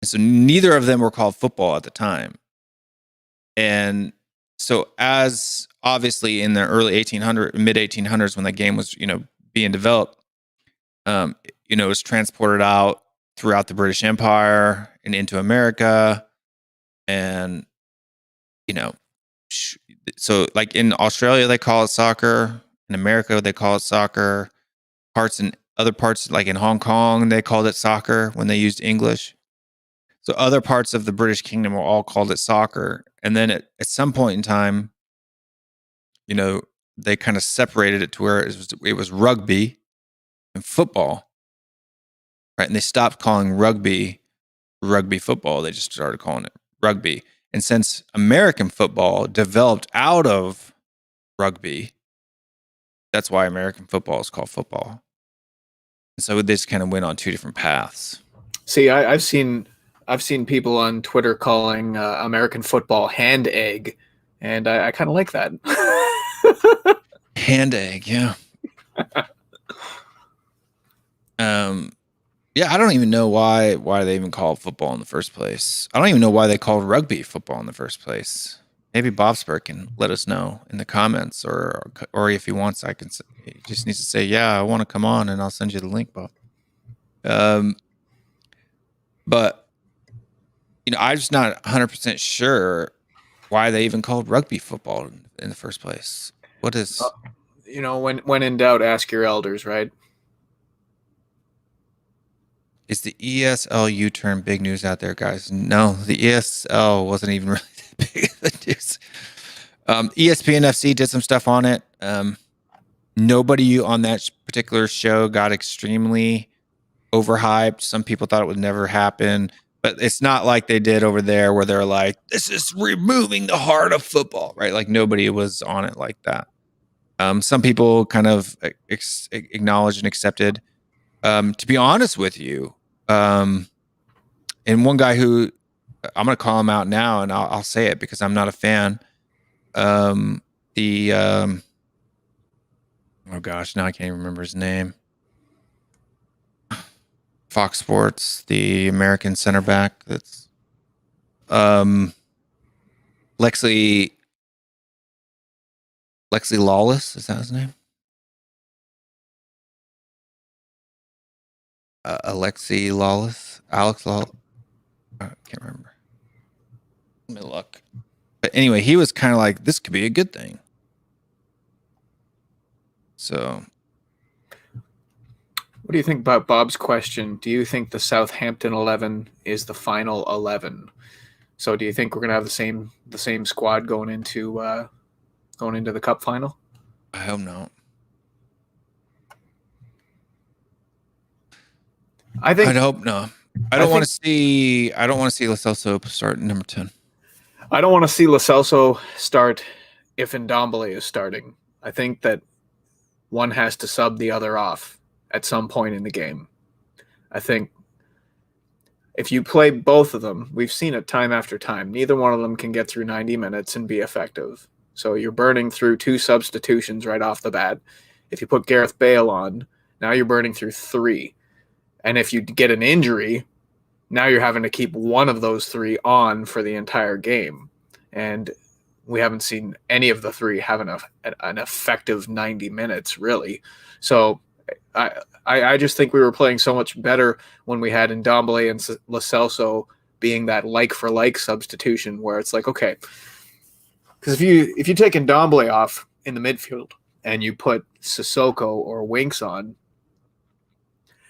[SPEAKER 2] so neither of them were called football at the time. And so as obviously in the early mid 1800s, when the game was, being developed, it was transported out throughout the British Empire and into America. And, so like in Australia, they call it soccer. In America, they call it soccer. Other parts, like in Hong Kong, they called it soccer when they used English. So other parts of the British Kingdom were all called it soccer. And then at some point in time, they kind of separated it to where it was rugby and football, right? And they stopped calling rugby football. They just started calling it rugby. And since American football developed out of rugby, that's why American football is called football. And so this kind of went on two different paths.
[SPEAKER 4] See, I've seen people on Twitter calling American football hand egg, and I kind of like that.
[SPEAKER 2] Hand egg, yeah. Yeah, I don't even know why they even called football in the first place. I don't even know why they called rugby football in the first place. Maybe Bobsper can let us know in the comments, or if he wants, he just needs to say, yeah, I want to come on, and I'll send you the link, Bob. But I'm just not 100% sure why they even called rugby football in the first place. What is?
[SPEAKER 4] When in doubt, ask your elders, right?
[SPEAKER 2] Is the ESL U-turn big news out there, guys? No, the ESL wasn't even really that big of the news. ESPN FC did some stuff on it. Nobody on that particular show got extremely overhyped. Some people thought it would never happen, but it's not like they did over there where they're like, this is removing the heart of football, right? Like nobody was on it like that. Some people kind of acknowledged and accepted. To be honest with you, and one guy who I'm going to call him out now, and I'll say it because I'm not a fan. Oh gosh, now I can't even remember his name. Fox Sports, the American center back. That's Lexi Lawless. Is that his name? Alexi Lawless, Alex Lawless. I can't remember. Let me look. But anyway, he was kind of like, this could be a good thing. So,
[SPEAKER 4] what do you think about Bob's question? Do you think the Southampton 11 is the final 11? So, do you think we're gonna have the same squad going into the cup final?
[SPEAKER 2] I hope not. I'd hope no. I don't want to see Lo Celso start number 10.
[SPEAKER 4] I don't want to see Lo Celso start if Ndombele is starting. I think that one has to sub the other off at some point in the game. I think if you play both of them, we've seen it time after time. Neither one of them can get through 90 minutes and be effective. So you're burning through 2 substitutions right off the bat. If you put Gareth Bale on, now you're burning through 3. And if you get an injury, now you're having to keep one of those 3 on for the entire game. And we haven't seen any of the 3 have an effective 90 minutes, really. So I just think we were playing so much better when we had Ndombele and Lo Celso being that like for like substitution, where it's like, okay, because if you take Ndombele off in the midfield and you put Sissoko or Winks on,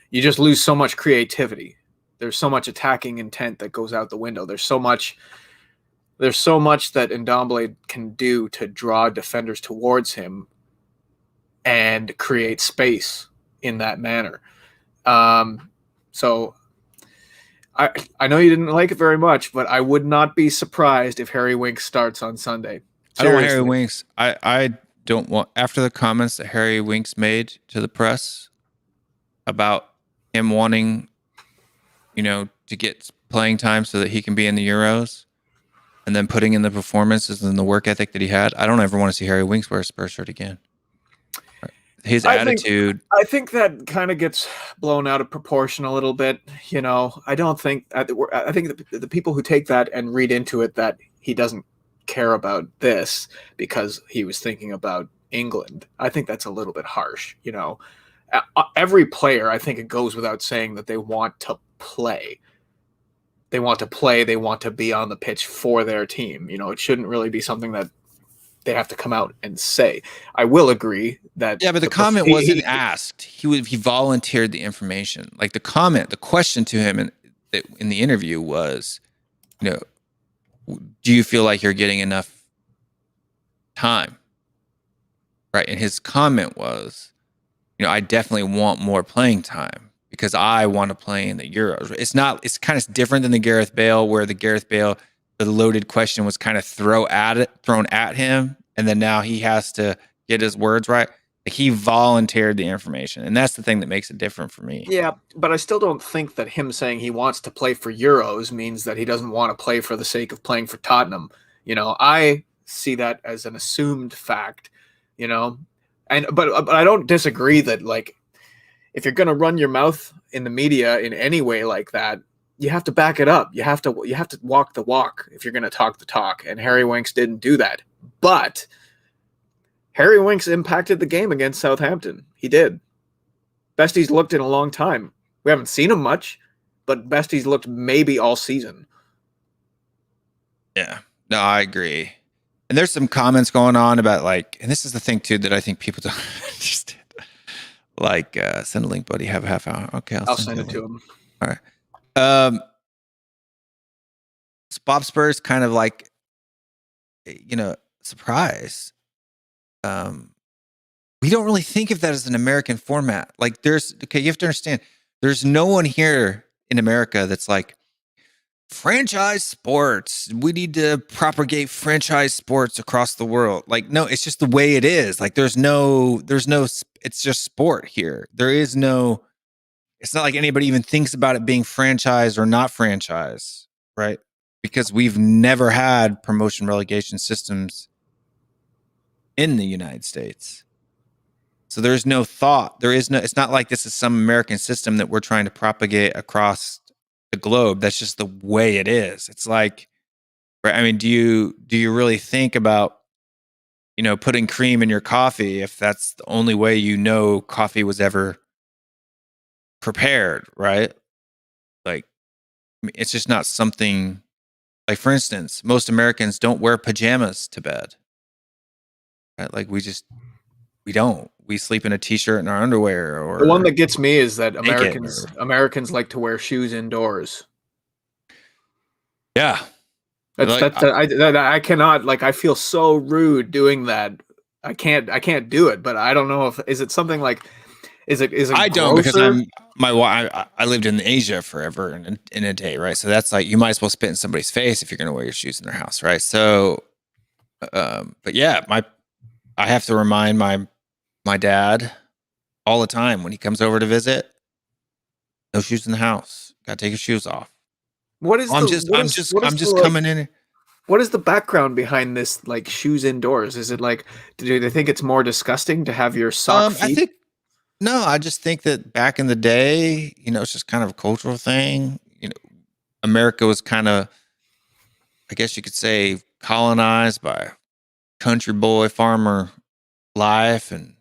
[SPEAKER 4] you just lose so much creativity. There's so much attacking intent that goes out the window. There's so much that Ndombele can do to draw defenders towards him and create space in that manner. So I know you didn't like it very much, but I would not be surprised if Harry Winks starts on Sunday.
[SPEAKER 2] Seriously. I don't want Harry Winks. I don't want, after the comments that Harry Winks made to the press about him wanting, to get playing time so that he can be in the Euros, and then putting in the performances and the work ethic that he had, I don't ever want to see Harry Winks wear a Spurs shirt again. His attitude.
[SPEAKER 4] I think that kind of gets blown out of proportion a little bit. I don't think. I think the people who take that and read into it that he doesn't care about this because he was thinking about England, I think that's a little bit harsh. Every player, I think it goes without saying that they want to play. They want to play. They want to be on the pitch for their team. It shouldn't really be something that they have to come out and say. I will agree that. Yeah,
[SPEAKER 2] but the comment wasn't asked. He volunteered the information. Like the question to him in the interview was, do you feel like you're getting enough time? Right. And his comment was, I definitely want more playing time because I want to play in the Euros. It's kind of different than the Gareth Bale, where the loaded question was kind of thrown at him, and then now he has to get his words right. Like, he volunteered the information, and that's the thing that makes it different for me.
[SPEAKER 4] Yeah, but I still don't think that him saying he wants to play for Euros means that he doesn't want to play for the sake of playing for Tottenham. I see that as an assumed fact, but I don't disagree that, like, if you're going to run your mouth in the media in any way like that, you have to back it up. You have to walk the walk if you're going to talk the talk. And Harry Winks didn't do that. But Harry Winks impacted the game against Southampton. He did. Best he's looked in a long time. We haven't seen him much, but best he's looked maybe all season.
[SPEAKER 2] Yeah. No, I agree. And there's some comments going on about, like, and this is the thing too that I think people don't understand. Like, send a link, buddy. Have a half hour. Okay,
[SPEAKER 4] I'll send it to him.
[SPEAKER 2] All right. Bob Spurs kind of like, surprise. We don't really think of that as an American format. Like, you have to understand, there's no one here in America that's like, franchise sports. We need to propagate franchise sports across the world. Like, no, it's just the way it is. Like, there's no, it's just sport here. It's not like anybody even thinks about it being franchise or not franchise, right? Because we've never had promotion relegation systems in the United States. So there's no thought. It's not like this is some American system that we're trying to propagate across the globe. That's just the way it is. It's like, right? I mean, do you really think about, putting cream in your coffee if that's the only way coffee was ever prepared, right? Like, I mean, it's just not something. Like, for instance, most Americans don't wear pajamas to bed, right? Like, we don't. We sleep in a t-shirt and our underwear. Or
[SPEAKER 4] the one that gets me is that Americans like to wear shoes indoors.
[SPEAKER 2] Yeah.
[SPEAKER 4] I cannot, like, I feel so rude doing that. I can't do it, but I don't know is it something like, is it
[SPEAKER 2] I don't, because I lived in Asia forever in a day, right? So that's like, you might as well spit in somebody's face if you're going to wear your shoes in their house, right? So, but yeah, I have to remind my dad all the time when he comes over to visit, no shoes in the house. Got to take your shoes off. I'm just coming in.
[SPEAKER 4] What is the background behind this, like, shoes indoors? Is it like, do they think it's more disgusting to have your sock feet?
[SPEAKER 2] I just think that back in the day, it's just kind of a cultural thing. America was kind of, I guess you could say, colonized by country boy farmer life, and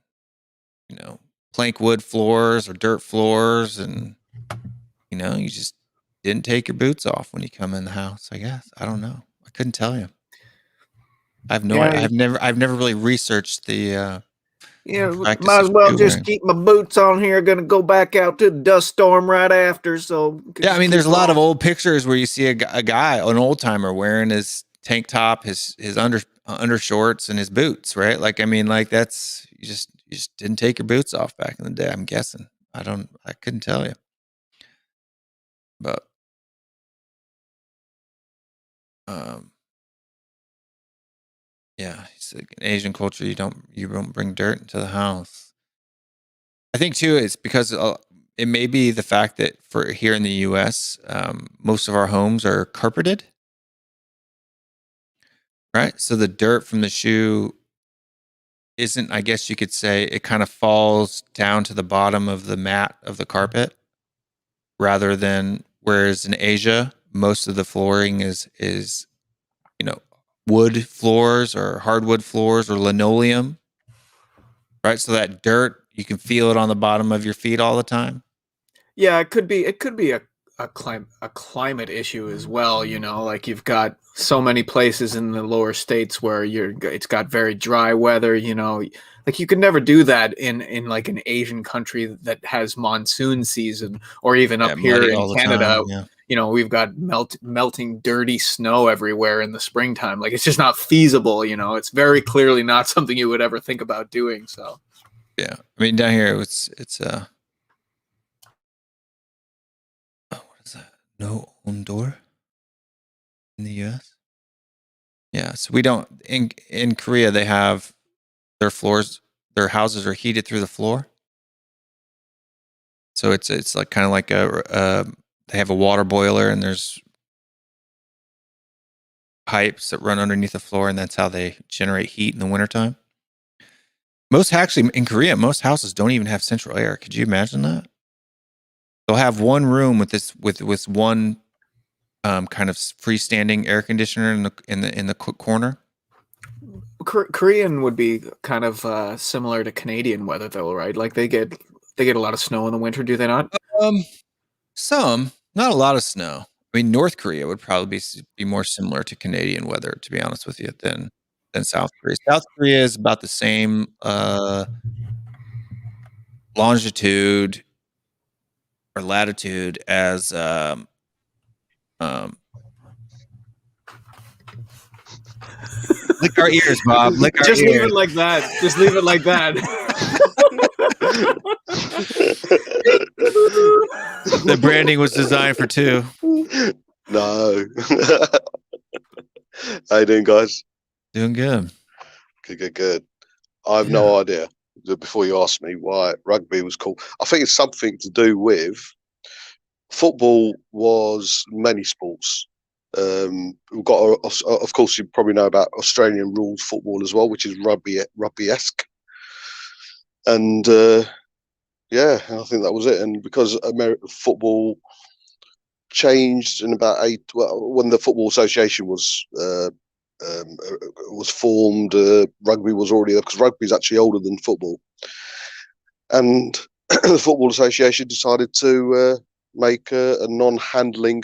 [SPEAKER 2] plank wood floors or dirt floors, and you just didn't take your boots off when you come in the house. I guess I don't know. I couldn't tell you. I have no.
[SPEAKER 3] Yeah.
[SPEAKER 2] I've never really researched the.
[SPEAKER 4] Might as well just keep my boots on here. Gonna go back out to the dust storm right after. So
[SPEAKER 2] yeah, I mean, there's a lot of old pictures where you see a guy, an old timer, wearing his tank top, his undershorts, and his boots, right? Like, I mean, like that's you just didn't take your boots off back in the day. I'm guessing. I couldn't tell you, but yeah, it's like in Asian culture, you don't bring dirt into the house. I think too, it's because it may be the fact that for here in the U.S., most of our homes are carpeted, right? So the dirt from the shoe isn't, I guess you could say, it kind of falls down to the bottom of the mat of the carpet, rather than whereas in Asia, most of the flooring is wood floors or hardwood floors or linoleum, right? So that dirt, you can feel it on the bottom of your feet all the time.
[SPEAKER 4] Yeah, it could be a climate issue as well. Like you've got so many places in the lower states where it's got very dry weather. Like you could never do that in like an Asian country that has monsoon season, or even up here in Canada. We've got melting dirty snow everywhere in the springtime. Like it's just not feasible. It's very clearly not something you would ever think about doing. So
[SPEAKER 2] yeah, I mean down here what is that? No own door in the U.S. Yeah, so we don't in Korea. They have their floors, their houses are heated through the floor. So it's like kind of like they have a water boiler, and there's pipes that run underneath the floor, and that's how they generate heat in the wintertime. Actually in Korea, most houses don't even have central air. Could you imagine that? They'll have one room with one kind of freestanding air conditioner in the corner.
[SPEAKER 4] Korean would be kind of similar to Canadian weather, though, right? Like they get a lot of snow in the winter, do they not?
[SPEAKER 2] Some, not a lot of snow. I mean, North Korea would probably be more similar to Canadian weather, to be honest with you, than South Korea. South Korea is about the same longitude or latitude as lick our ears, Bob. Lick our
[SPEAKER 4] Just
[SPEAKER 2] ears.
[SPEAKER 4] leave it like that. Just leave it like that.
[SPEAKER 2] The branding was designed for two.
[SPEAKER 6] No. How you doing, guys?
[SPEAKER 2] Doing good.
[SPEAKER 6] Good. I have no idea, before you ask me, why rugby was called. I think it's something to do with football was many sports. We've got, of course, you probably know about Australian rules football as well, which is rugby-esque. And yeah, I think that was it. And because American football changed in about when the Football Association was formed, rugby was already there, because rugby is actually older than football. And the Football Association decided to make a non-handling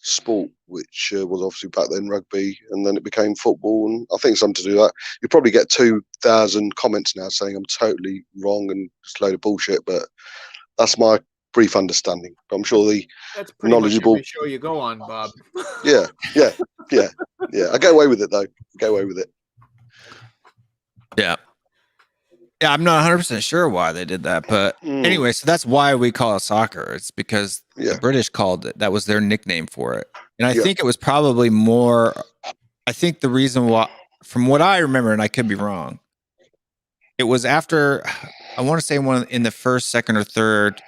[SPEAKER 6] sport, which was obviously back then rugby, and then it became football. And I think something to do that. You probably get 2,000 comments now saying I'm totally wrong and just a load of bullshit, but that's my brief understanding. I'm sure
[SPEAKER 4] that's pretty
[SPEAKER 6] knowledgeable
[SPEAKER 4] much every show you go on, Bob.
[SPEAKER 6] Yeah. I get away with it though. Get away with it.
[SPEAKER 2] Yeah, I'm not 100% sure why they did that, but anyway, so that's why we call it soccer. It's because the British called it. That was their nickname for it. And I think it was probably more, I think the reason why, from what I remember, and I could be wrong, it was after, I want to say in the first, second, or third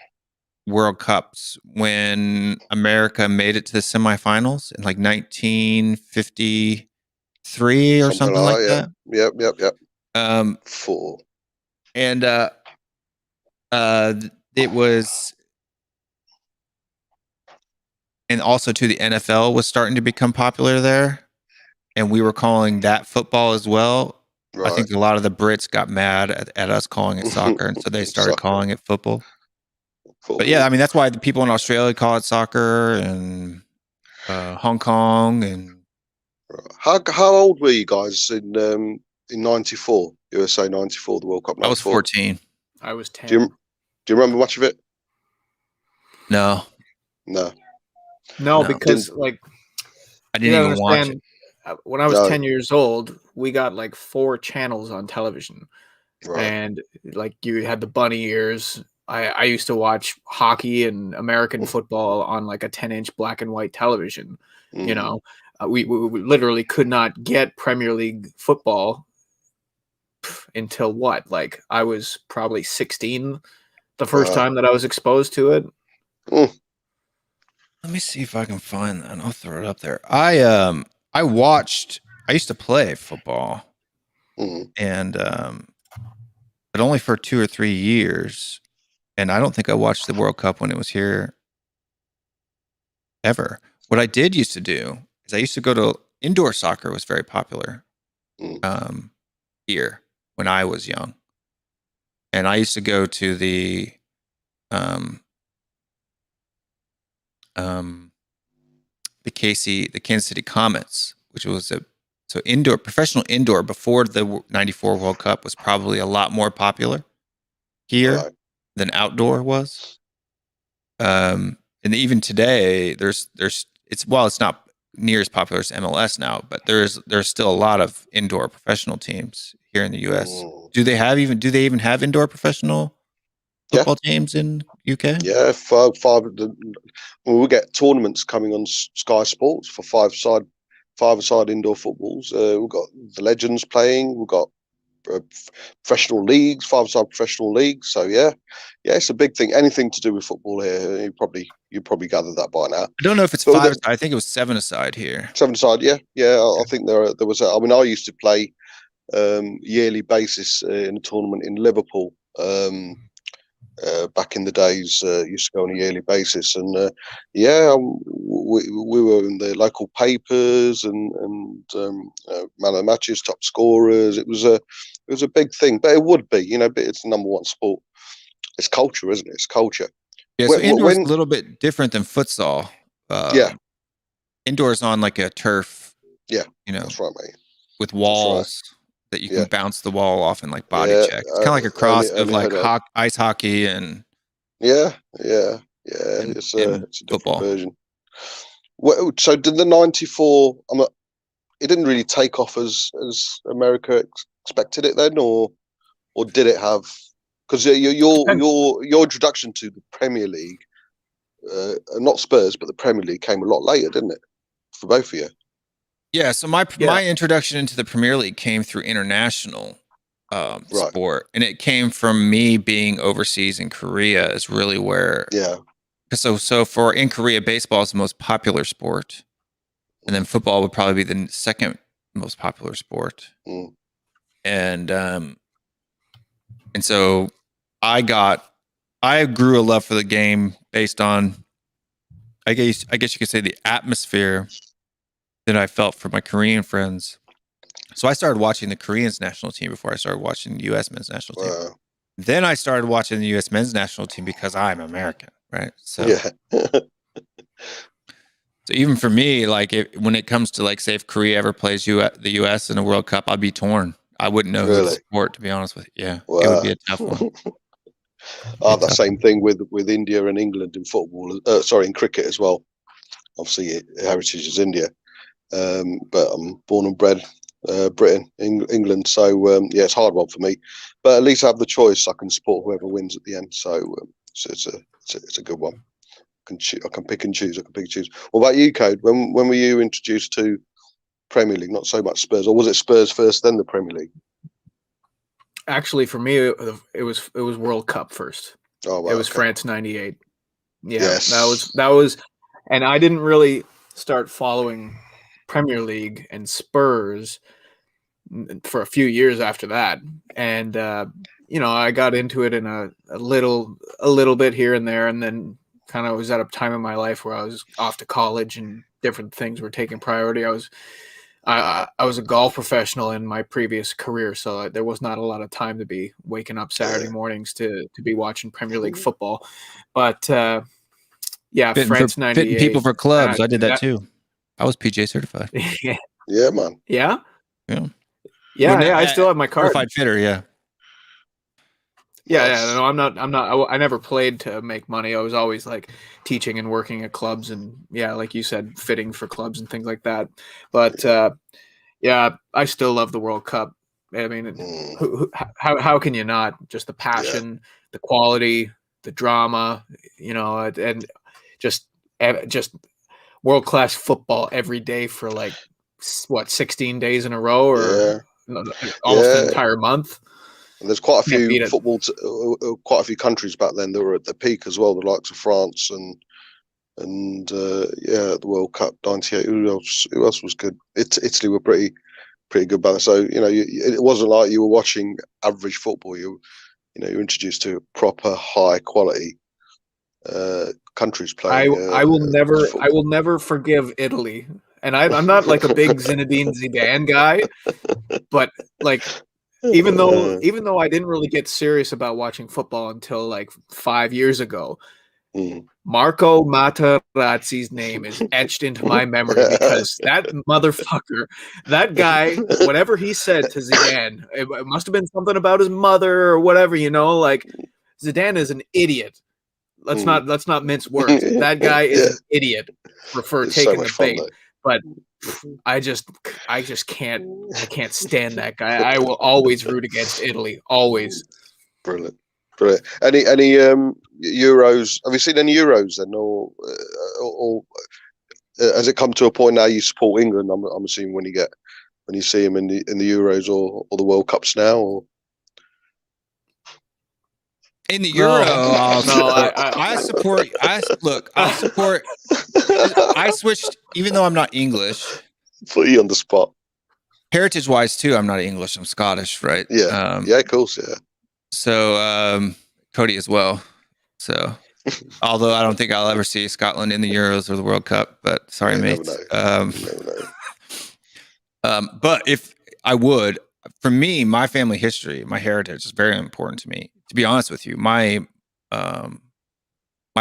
[SPEAKER 2] World Cups when America made it to the semifinals in like 1953 or something like that.
[SPEAKER 6] Yep.
[SPEAKER 2] 4. And it was, and also too, the NFL was starting to become popular there, and we were calling that football as well. I
[SPEAKER 6] Right.
[SPEAKER 2] think a lot of the Brits got mad at us calling it soccer, and so they started
[SPEAKER 6] Soccer.
[SPEAKER 2] calling it football.
[SPEAKER 6] Football.
[SPEAKER 2] But yeah, I mean that's why the people in Australia call it soccer, and Hong Kong, and
[SPEAKER 6] How old were you guys in '94? USA '94, the World Cup
[SPEAKER 2] I was
[SPEAKER 6] '94.
[SPEAKER 2] 14.
[SPEAKER 4] I was 10.
[SPEAKER 6] Do you remember much of it?
[SPEAKER 2] No,
[SPEAKER 6] No.
[SPEAKER 4] No,
[SPEAKER 2] No.
[SPEAKER 4] because like
[SPEAKER 2] I
[SPEAKER 4] you
[SPEAKER 2] didn't
[SPEAKER 4] gotta
[SPEAKER 2] even watch it.
[SPEAKER 4] understand, when I was
[SPEAKER 6] No.
[SPEAKER 4] 10 years old, we got like 4 channels on television,
[SPEAKER 6] Right.
[SPEAKER 4] and like you had the bunny ears. I used to watch hockey and American football on like a 10-inch black and white television. You
[SPEAKER 6] Mhm.
[SPEAKER 4] know, we literally could not get Premier League football until what? Like I was probably 16 the first
[SPEAKER 6] Wow.
[SPEAKER 4] time that I was exposed to it.
[SPEAKER 6] Mm.
[SPEAKER 2] Let me see if I can find that. I'll throw it up there. I used to play football,
[SPEAKER 6] Mhm.
[SPEAKER 2] and but only for 2 or 3 years. And I don't think I watched the World Cup when it was here ever. What I did used to do is I used to go to indoor soccer was very popular
[SPEAKER 6] Mm.
[SPEAKER 2] here when I was young. And I used to go to the Kansas City Comets, which was so indoor professional indoor before the '94 World Cup was probably a lot more popular here
[SPEAKER 6] Right.
[SPEAKER 2] than outdoor was. And even today, there's it's not near as popular as MLS now, but there's still a lot of indoor professional teams here in the U.S.
[SPEAKER 6] Mm.
[SPEAKER 2] Do they even have indoor professional
[SPEAKER 6] Yeah.
[SPEAKER 2] football teams in UK?
[SPEAKER 6] Yeah, we get tournaments coming on Sky Sports for five-a-side indoor footballs. We've got the legends playing. We've got professional leagues, five-a-side professional leagues. So yeah, it's a big thing. Anything to do with football here, you probably gathered that by now.
[SPEAKER 2] I don't know if it's
[SPEAKER 6] But
[SPEAKER 2] 5. I think it was 7-a-side here.
[SPEAKER 6] Seven-a-side, yeah. I think there was. I mean, I used to play yearly basis in a tournament in Liverpool. Back in the days, used to go on a yearly basis, and we were in the local papers and man of the matches, top scorers. It was a big thing, but it would be, but it's the number one sport. It's culture, isn't it? It's culture.
[SPEAKER 2] Yeah, so indoor is a little bit different than futsal.
[SPEAKER 6] Yeah.
[SPEAKER 2] Indoors on like a turf.
[SPEAKER 6] Yeah,
[SPEAKER 2] that's
[SPEAKER 6] right, mate.
[SPEAKER 2] With walls that you can
[SPEAKER 6] Yeah.
[SPEAKER 2] bounce the wall off and like body
[SPEAKER 6] Yeah,
[SPEAKER 2] check. It's kind of like a cross of
[SPEAKER 6] only
[SPEAKER 2] like
[SPEAKER 6] had
[SPEAKER 2] ice hockey and
[SPEAKER 6] yeah.
[SPEAKER 2] and
[SPEAKER 6] It's a different
[SPEAKER 2] football.
[SPEAKER 6] version. Well, so did the '94? It didn't really take off as America expected it then, or did it have? Because your introduction to the Premier League, not Spurs, but the Premier League came a lot later, didn't it? For both of you.
[SPEAKER 2] Yeah, so my introduction into the Premier League came through international sport, and it came from me being overseas in Korea. Is really where So for in Korea, baseball is the most popular sport, and then football would probably be the second most popular sport.
[SPEAKER 6] Mm.
[SPEAKER 2] And so I grew a love for the game based on, I guess you could say, the atmosphere that I felt for my Korean friends. So I started watching the Korean national team before I started watching the U.S. men's national team.
[SPEAKER 6] Wow.
[SPEAKER 2] Then I started watching the U.S. men's national team because I'm American, right? So
[SPEAKER 6] yeah.
[SPEAKER 2] So even for me, like when it comes to like, say if Korea ever plays the U.S. in a World Cup, I'd be torn. I wouldn't know who to support, to be honest with you. Yeah,
[SPEAKER 6] Wow.
[SPEAKER 2] It would be a tough one.
[SPEAKER 6] The same thing with India and England in football. In cricket as well. Obviously, heritage is India, but I'm born and bred Britain, England. So it's a hard one for me. But at least I have the choice. I can support whoever wins at the end. So it's a good one. I can pick and choose. What about you, Code? When were you introduced to Premier League? Not so much Spurs, or was it Spurs first, then the Premier League?
[SPEAKER 4] Actually, for me, it was World Cup first.
[SPEAKER 6] Oh, wow,
[SPEAKER 4] it was France '98. Yeah,
[SPEAKER 6] yes.
[SPEAKER 4] that was, and I didn't really start following Premier League and Spurs for a few years after that, and I got into it in a little bit here and there, and then kind of was at a time in my life where I was off to college and different things were taking priority. I was I was a golf professional in my previous career, so there was not a lot of time to be waking up Saturday mornings to be watching Premier League football. But yeah, France
[SPEAKER 2] fitting
[SPEAKER 4] 98.
[SPEAKER 2] people for clubs. I did that too. I was PJ certified.
[SPEAKER 4] Yeah.
[SPEAKER 6] Yeah, man.
[SPEAKER 4] Yeah.
[SPEAKER 2] Yeah.
[SPEAKER 4] Yeah. I still have my card.
[SPEAKER 2] Certified fitter. Yeah.
[SPEAKER 4] Yeah,
[SPEAKER 6] Nice.
[SPEAKER 4] no, I'm not. I never played to make money. I was always like teaching and working at clubs, and yeah, like you said, fitting for clubs and things like that. But yeah, I still love the World Cup. I mean, how can you not? Just the passion, the quality, the drama, you know, and just world class football every day for like what 16 days in a row, or almost an entire month.
[SPEAKER 6] And there's quite a few quite a few countries back then that were at the peak as well, the likes of France and the World Cup '98. Who else was good? Italy were pretty good back then. So you know, it wasn't like you were watching average football. You're introduced to proper high quality countries playing.
[SPEAKER 4] I will never forgive Italy, and I'm not like a big Zinedine Zidane guy, but like. Even though I didn't really get serious about watching football until like 5 years ago, Marco Materazzi's name is etched into my memory because that motherfucker, that guy, whatever he said to Zidane, it must have been something about his mother or whatever, you know, like Zidane is an idiot. Let's not mince words. That guy is an idiot for taking the bait. But I just can't stand that guy. I will always root against Italy. Always.
[SPEAKER 6] Brilliant. Any Euros? Have you seen any Euros then, or has it come to a point now you support England? I'm assuming when you see him in the Euros or the World Cups now, or
[SPEAKER 2] in the Euro, I support. I support. I switched, even though I'm not English.
[SPEAKER 6] Put you on the spot.
[SPEAKER 2] Heritage-wise, too, I'm not English. I'm Scottish, right?
[SPEAKER 6] Yeah. Yeah, of course, yeah.
[SPEAKER 2] So Cody as well. So, although I don't think I'll ever see Scotland in the Euros or the World Cup, but sorry, mates. But if I would, for me, my family history, my heritage is very important to me. To be honest with you, my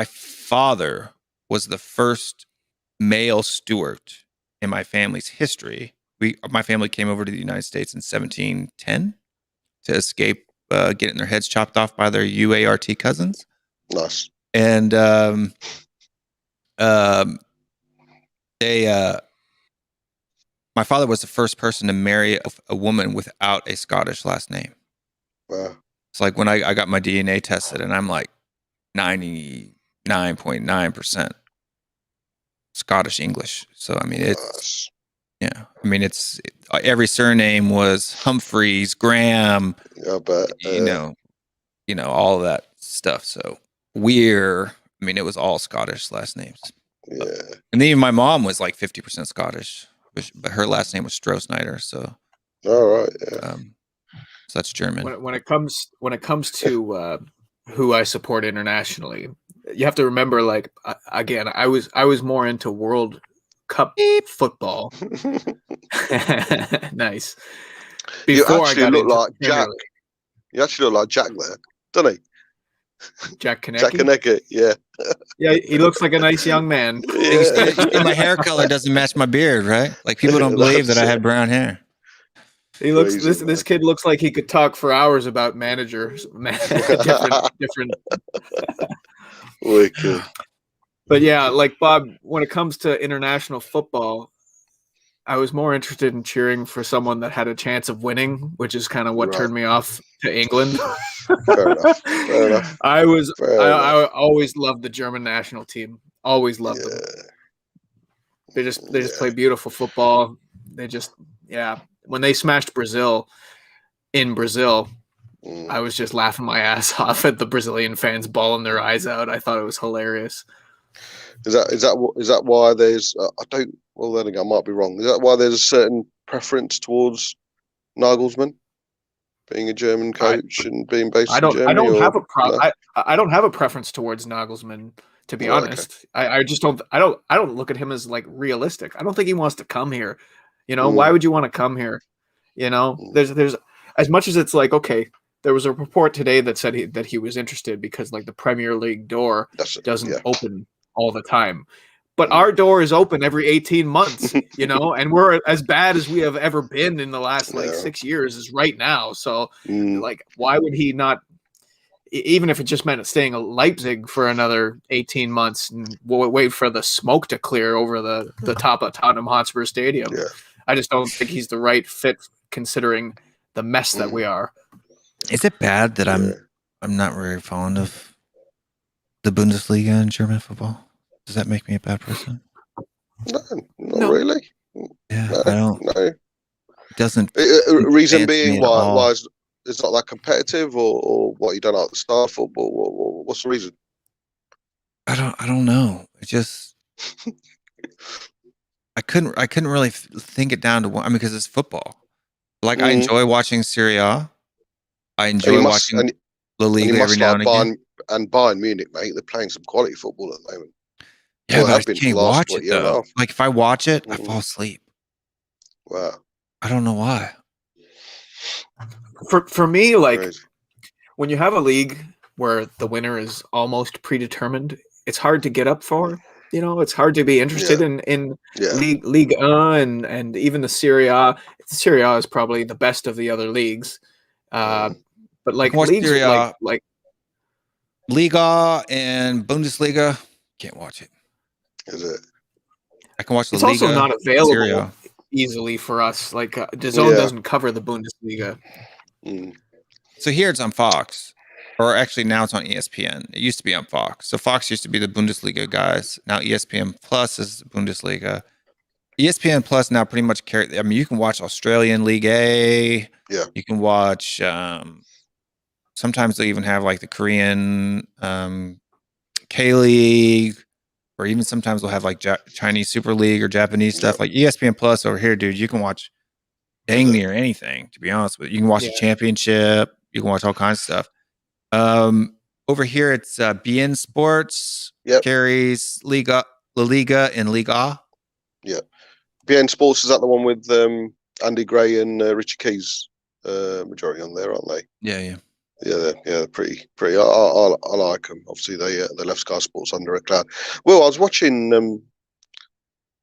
[SPEAKER 2] father was the first male steward in my family's history. My family came over to the United States in 1710 to escape getting their heads chopped off by their UART cousins.
[SPEAKER 6] Nice.
[SPEAKER 2] And my father was the first person to marry a woman without a Scottish last name.
[SPEAKER 6] Wow.
[SPEAKER 2] It's like when I got my DNA tested, and I'm like 99.9% Scottish English. So I mean, it's every surname was Humphreys, Graham.
[SPEAKER 6] I bet.
[SPEAKER 2] You know, all of that stuff. So Weir. I mean, it was all Scottish last names.
[SPEAKER 6] Yeah.
[SPEAKER 2] And then even my mom was like 50% Scottish, but her last name was Stroh-Snyder. So.
[SPEAKER 6] All right. Yeah.
[SPEAKER 2] So that's German.
[SPEAKER 4] When it comes to who I support internationally, you have to remember, like, again, I was more into World Cup football. Nice.
[SPEAKER 6] Before I got into like Jack. You actually look like Jack there, don't he?
[SPEAKER 4] Jack Konecki?
[SPEAKER 6] Jack Konecki, yeah.
[SPEAKER 4] Yeah, he looks like a nice young man.
[SPEAKER 2] Yeah. My hair color doesn't match my beard, right? Like, people don't believe that I had brown hair.
[SPEAKER 4] He looks. This kid looks like he could talk for hours about managers, different.
[SPEAKER 6] Wicked.
[SPEAKER 4] But yeah, like Bob, when it comes to international football, I was more interested in cheering for someone that had a chance of winning, which is kind of what turned me off to England.
[SPEAKER 6] Fair enough.
[SPEAKER 4] I always loved the German national team. Always loved them. They just play beautiful football. When they smashed Brazil in Brazil, I was just laughing my ass off at the Brazilian fans bawling their eyes out. I thought it was hilarious.
[SPEAKER 6] Is that why there's then again, I might be wrong. Is that why there's a certain preference towards Nagelsmann being a German coach and being based in Germany?
[SPEAKER 4] I don't have a preference towards Nagelsmann, to be honest. Okay. I just don't look at him as like realistic. I don't think he wants to come here. You know, why would you want to come here? You know, there's as much as it's like, okay, there was a report today that said that he was interested because like the Premier League door doesn't open all the time. But our door is open every 18 months, you know, and we're as bad as we have ever been in the last like 6 years is right now. So like, why would he not, even if it just meant staying at Leipzig for another 18 months and wait for the smoke to clear over the top of Tottenham Hotspur Stadium?
[SPEAKER 6] Yeah.
[SPEAKER 4] I just don't think he's the right fit considering the mess that we are.
[SPEAKER 2] Is it bad that I'm not very fond of the Bundesliga and German football? Does that make me a bad person?
[SPEAKER 6] No, not really.
[SPEAKER 2] Yeah,
[SPEAKER 6] No,
[SPEAKER 2] I don't.
[SPEAKER 6] No.
[SPEAKER 2] It doesn't.
[SPEAKER 6] Reason
[SPEAKER 2] advance me
[SPEAKER 6] being
[SPEAKER 2] at
[SPEAKER 6] why
[SPEAKER 2] all.
[SPEAKER 6] it's not that competitive, or what, you don't like the style of football? What's the reason?
[SPEAKER 2] I don't know. It just I couldn't really think it down to one. I mean, because it's football. Like I enjoy watching Serie A. I enjoy watching La Liga every now and again.
[SPEAKER 6] Bayern Munich, mate, they're playing some quality football at the moment.
[SPEAKER 2] Yeah, but I
[SPEAKER 6] been for
[SPEAKER 2] can't
[SPEAKER 6] the last,
[SPEAKER 2] watch it
[SPEAKER 6] year and a
[SPEAKER 2] though.
[SPEAKER 6] half.
[SPEAKER 2] Like if I watch it, I fall asleep.
[SPEAKER 6] Wow.
[SPEAKER 2] I don't know why.
[SPEAKER 4] For me, like
[SPEAKER 6] Crazy.
[SPEAKER 4] when you have a league where the winner is almost predetermined, it's hard to get up for. You know, it's hard to be interested in Ligue 1 and even the Serie A. Serie A is probably the best of the other leagues. But like
[SPEAKER 2] Watch
[SPEAKER 4] leagues
[SPEAKER 2] Serie A.
[SPEAKER 4] like
[SPEAKER 2] Liga and Bundesliga, can't watch it.
[SPEAKER 6] Is it?
[SPEAKER 2] I can watch the
[SPEAKER 4] it's
[SPEAKER 2] Liga.
[SPEAKER 4] also not
[SPEAKER 2] Serie
[SPEAKER 4] available
[SPEAKER 2] A.
[SPEAKER 4] easily for us. Like DAZN doesn't cover the Bundesliga.
[SPEAKER 2] So here it's on Fox, or actually now it's on ESPN. It used to be on Fox. So Fox used to be the Bundesliga guys. Now ESPN Plus is Bundesliga. ESPN Plus now pretty much I mean, you can watch Australian League A.
[SPEAKER 6] Yeah.
[SPEAKER 2] You can watch. Sometimes they even have like the Korean K-League, or even sometimes they'll have like Chinese Super League or Japanese stuff. Like ESPN Plus over here, dude, you can watch dang near anything, to be honest with you. You can watch the championship. You can watch all kinds of stuff. Over here, it's BN Sports carries La Liga and Liga.
[SPEAKER 6] Yeah. BN Sports, is that the one with Andy Gray and Richie Keys majority on there, aren't they?
[SPEAKER 2] Yeah.
[SPEAKER 6] Yeah, they're pretty. I like them. Obviously, they left Sky Sports under a cloud. Well, I was watching.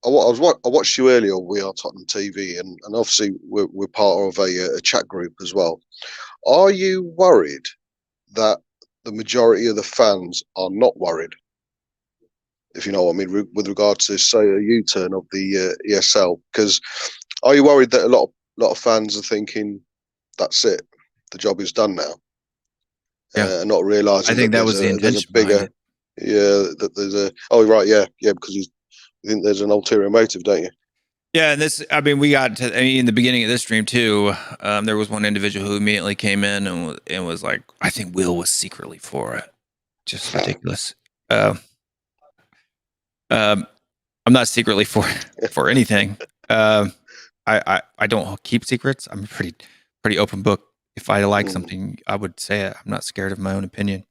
[SPEAKER 6] I watched you earlier on We Are Tottenham TV, and obviously we're part of a chat group as well. Are you worried that the majority of the fans are not worried? If you know what I mean, with regards to say a U-turn of the ESL, because are you worried that a lot of fans are thinking that's it, the job is done now? And not realizing.
[SPEAKER 2] I think that was the intention.
[SPEAKER 6] That there's a. Oh right, yeah, because you think there's an ulterior motive, don't you?
[SPEAKER 2] Yeah, and this. I mean, we got to. I mean, in the beginning of this stream too. There was one individual who immediately came in and was like, "I think Will was secretly for it." Just ridiculous. I'm not secretly for anything. I don't keep secrets. I'm a pretty open book. If I like something, I would say it. I'm not scared of my own opinion.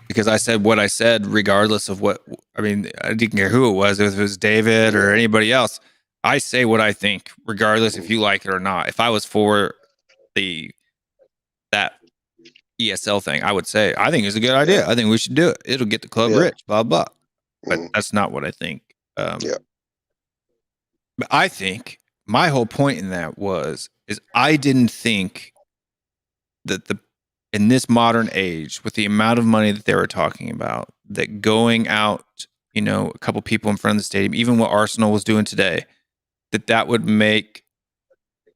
[SPEAKER 2] Because I said what I said, regardless of what, I mean, I didn't care who it was, if it was David or anybody else. I say what I think, regardless if you like it or not. If I was for that ESL thing, I would say, I think it's a good idea. I think we should do it. It'll get the club rich, blah, blah. But that's not what I think. But I think my whole point in that is I didn't think that in this modern age, with the amount of money that they were talking about, that going out, a couple people in front of the stadium, even what Arsenal was doing today, that would make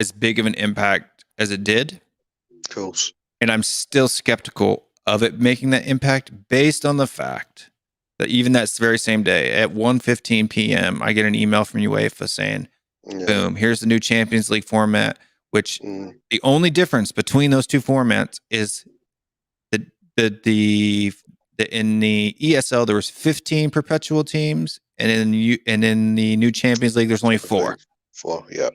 [SPEAKER 2] as big of an impact as it did.
[SPEAKER 6] Of course. And
[SPEAKER 2] I'm still skeptical of it making that impact, based on the fact that even that very same day at 1:15 p.m., I get an email from UEFA saying, boom, here's the new Champions League format, which the only difference between those two formats is that in the ESL there was 15 perpetual teams, and in the new Champions League there's only 4.
[SPEAKER 6] 4, yeah.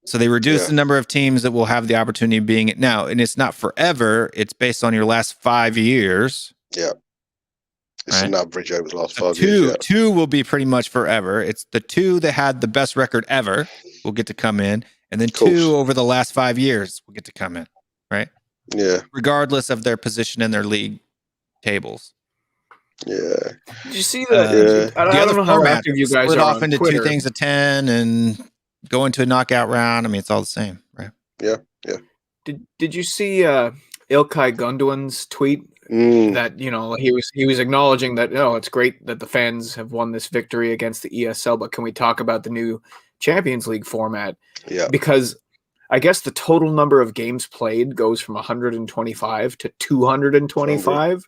[SPEAKER 2] So they reduced the number of teams that will have the opportunity of being it now, and it's not forever. It's based on your last 5 years.
[SPEAKER 6] Yeah. It's
[SPEAKER 2] right?
[SPEAKER 6] an average over the last
[SPEAKER 2] So
[SPEAKER 6] 5 years. Yeah.
[SPEAKER 2] two will be pretty much forever. It's the two that had the best record ever will get to come in, and then
[SPEAKER 6] Course.
[SPEAKER 2] two over the last 5 years will get to come in, right?
[SPEAKER 6] Yeah.
[SPEAKER 2] Regardless of their position in their league tables.
[SPEAKER 6] Yeah.
[SPEAKER 4] Did you see that?
[SPEAKER 6] Yeah.
[SPEAKER 4] I don't know how active you guys
[SPEAKER 2] split
[SPEAKER 4] are
[SPEAKER 2] off
[SPEAKER 4] on
[SPEAKER 2] into
[SPEAKER 4] Twitter.
[SPEAKER 2] 2 things of 10 and go into a knockout round. I mean, it's all the same, right?
[SPEAKER 6] Yeah.
[SPEAKER 4] Did you see Ilkay Gundogan's tweet
[SPEAKER 6] Mm.
[SPEAKER 4] that he was acknowledging that it's great that the fans have won this victory against the ESL, but can we talk about the new Champions League format?
[SPEAKER 6] Yeah.
[SPEAKER 4] Because I guess the total number of games played goes from 125 to 225.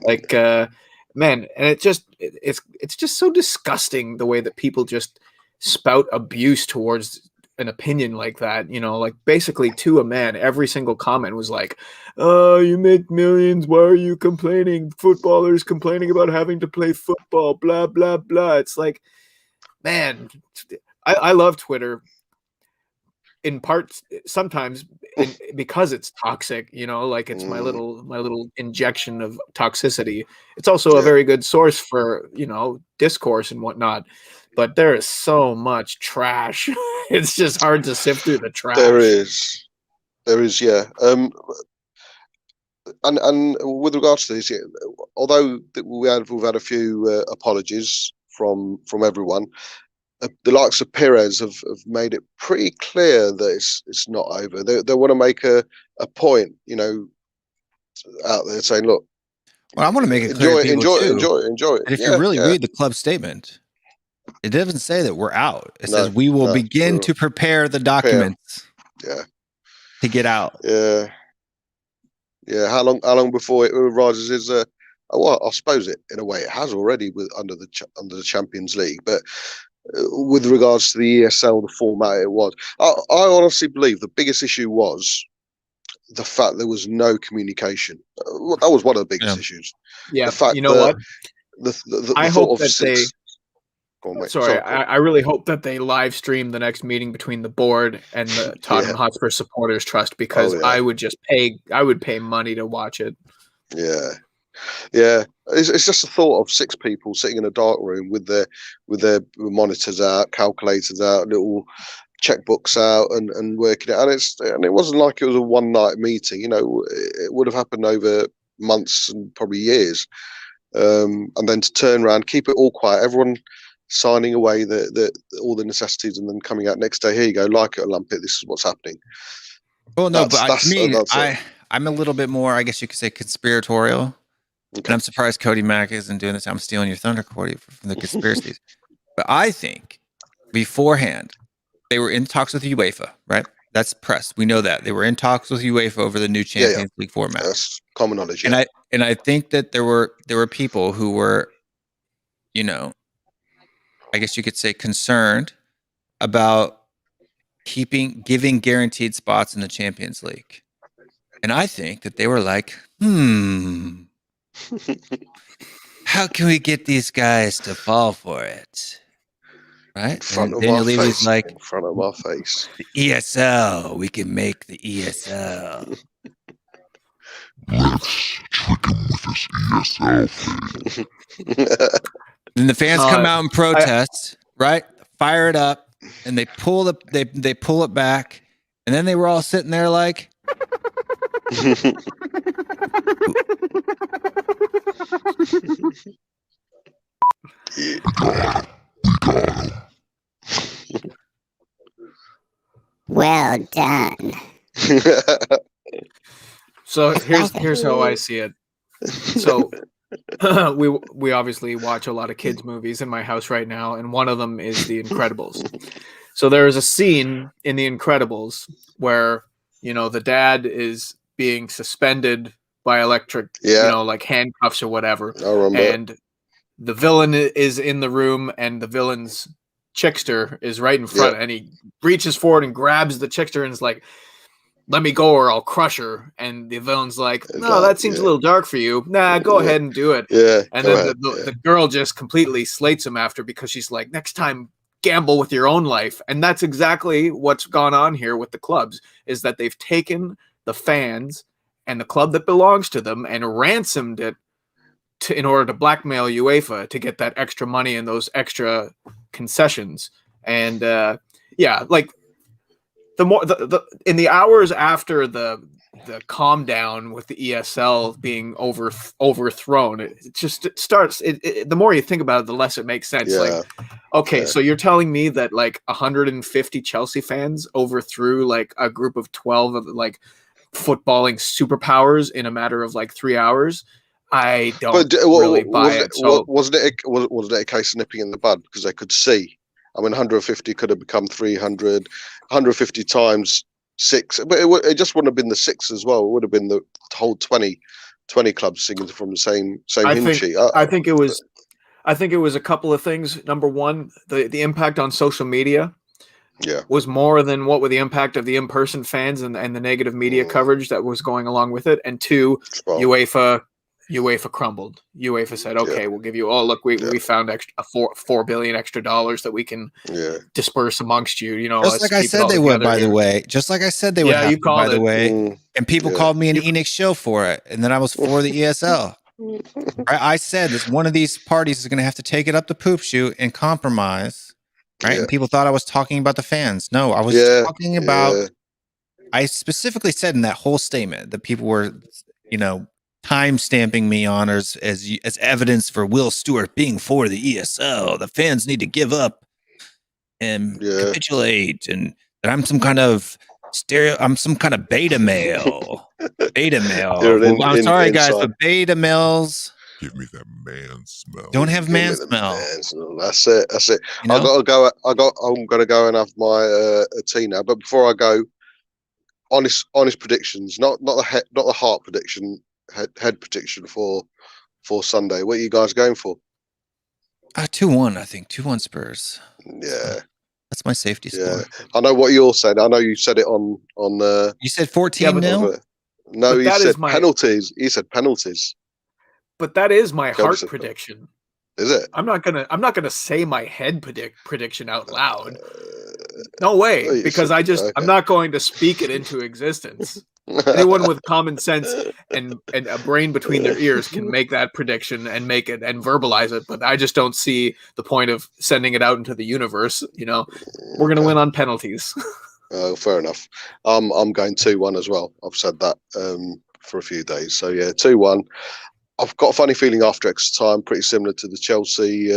[SPEAKER 4] Like man, and it's just so disgusting the way that people just spout abuse towards an opinion like that, like basically to a man. Every single comment was like, "Oh, you make millions, why are you complaining? Footballers complaining about having to play football, blah blah blah." It's like, man, I love Twitter in parts sometimes because it's toxic, like it's my little injection of toxicity. It's also a very good source for discourse and whatnot, but there is so much trash. It's just hard to sift through the trash.
[SPEAKER 6] There is, yeah. And with regards to this, although we've had a few apologies from everyone, the likes of Perez have made it pretty clear that it's not over. They want to make a point, out there saying, "Look,
[SPEAKER 2] well, I want to make it clear
[SPEAKER 6] enjoy
[SPEAKER 2] to people
[SPEAKER 6] enjoy it."
[SPEAKER 2] And if you really read the club statement, it doesn't say that we're out. It says we will begin to prepare the documents.
[SPEAKER 6] Yeah.
[SPEAKER 2] To get out.
[SPEAKER 6] Yeah. Yeah. How long before it rises is well, I suppose it in a way it has already under the Champions League, but with regards to the ESL, the format it was, I honestly believe the biggest issue was the fact there was no communication. That was one of the biggest issues.
[SPEAKER 4] Yeah.
[SPEAKER 6] The fact
[SPEAKER 4] what?
[SPEAKER 6] I
[SPEAKER 4] hope that they. Sorry, I really hope that they live stream the next meeting between the board and the Tottenham Hotspur Supporters Trust, because I would pay money to watch it. Yeah.
[SPEAKER 6] Yeah, it's just the thought of 6 people sitting in a dark room with their monitors out, calculators out, little checkbooks out, and working it. And it wasn't like it was a one night meeting. It would have happened over months and probably years. And then to turn around, keep it all quiet, everyone signing away all the necessities, and then coming out next day. Here you go, like it or lump it. This is what's happening.
[SPEAKER 2] Well, no, I'm a little bit more, I guess you could say, conspiratorial. Okay. And I'm surprised Cody Mack isn't doing this. I'm stealing your thunder, Cody, from the conspiracies. But I think beforehand, they were in talks with UEFA, right? That's press. We know that. They were in talks with UEFA over the new Champions League format.
[SPEAKER 6] That's common knowledge. Yeah.
[SPEAKER 2] And I think that there were people who were, I guess you could say, concerned about giving guaranteed spots in the Champions League. And I think that they were like, how can we get these guys to fall for it? Right?
[SPEAKER 6] In front of
[SPEAKER 2] Daniel
[SPEAKER 6] our
[SPEAKER 2] Levy's
[SPEAKER 6] face.
[SPEAKER 2] like,
[SPEAKER 6] in front of our face.
[SPEAKER 2] The ESL, we can make the ESL.
[SPEAKER 5] Let's trick him with this ESL thing.
[SPEAKER 2] Then the fans come out and protest, right? Fire it up, and they pull it back, and then they were all sitting there like,
[SPEAKER 7] Well done.
[SPEAKER 4] So here's how I see it. So we obviously watch a lot of kids movies in my house right now, and one of them is The Incredibles. So there is a scene in The Incredibles where the dad is being suspended by electric, like handcuffs or whatever.
[SPEAKER 6] I remember.
[SPEAKER 4] And the villain is in the room, and the villain's chickster is right in front, and he reaches forward and grabs the chickster and is like, "Let me go or I'll crush her." And the villain's like, "No, that seems a little dark for you. Nah, go ahead and do it."
[SPEAKER 6] Yeah.
[SPEAKER 4] And then the girl just completely slates him after, because she's like, "Next time, gamble with your own life." And that's exactly what's gone on here with the clubs, is that they've taken the fans and the club that belongs to them and ransomed it in order to blackmail UEFA to get that extra money and those extra concessions. And like the more in the hours after the calm down with the ESL being overthrown, it starts. The more you think about it, the less it makes sense. Like, okay, so you're telling me that like 150 Chelsea fans overthrew like a group of 12 of like footballing superpowers in a matter of like 3 hours? I don't really buy it. So
[SPEAKER 6] wasn't it a case of nipping in the bud because they could see? I mean, 150 could have become 300, 150 times 6, but it just wouldn't have been the 6 as well. It would have been the whole 20 clubs singing from the same hymn sheet.
[SPEAKER 4] I think it was a couple of things. Number one, the impact on social media was more than what were the impact of the in-person fans and the negative media coverage that was going along with it. And two, UEFA crumbled. UEFA said, "Okay, we'll give you. Oh, look, we found $4 billion extra dollars that we can disperse amongst you. You know,
[SPEAKER 2] just like I said they would. By the way, just like I said they would.
[SPEAKER 4] Yeah, you called it.
[SPEAKER 2] By the way, and people called me an Enix show for it, and then I was for the ESL. I said that one of these parties is going to have to take it up the poop chute and compromise, right? And people thought I was talking about the fans. No, I was talking about. I specifically said in that whole statement that people were, time stamping me on as evidence for Will Stewart being for the ESL. The fans need to give up and capitulate, and that I'm some kind of beta male. I'm sorry, guys, but beta males
[SPEAKER 5] give me that man smell.
[SPEAKER 2] Don't have man smell.
[SPEAKER 6] That's it. I'm gonna go and have my tea now. But before I go, honest predictions, not the heart prediction. Head prediction for Sunday. What are you guys going for?
[SPEAKER 2] 2-1, I think. 2-1 Spurs.
[SPEAKER 6] Yeah.
[SPEAKER 2] That's my safety score.
[SPEAKER 6] I know what you're saying. I know you said it on
[SPEAKER 2] you said 14-0?
[SPEAKER 6] No, you said penalties. You said penalties.
[SPEAKER 4] But that is my heart prediction.
[SPEAKER 6] Is it?
[SPEAKER 4] I'm not gonna say my head prediction out loud. No way, because I'm not going to speak it into existence. Anyone with common sense and a brain between their ears can make that prediction and make it and verbalize it, but I just don't see the point of sending it out into the universe. We're going to win on penalties.
[SPEAKER 6] Fair enough. I'm going 2-1 as well. I've said that for a few days. So yeah, 2-1. I've got a funny feeling after extra time, pretty similar to the Chelsea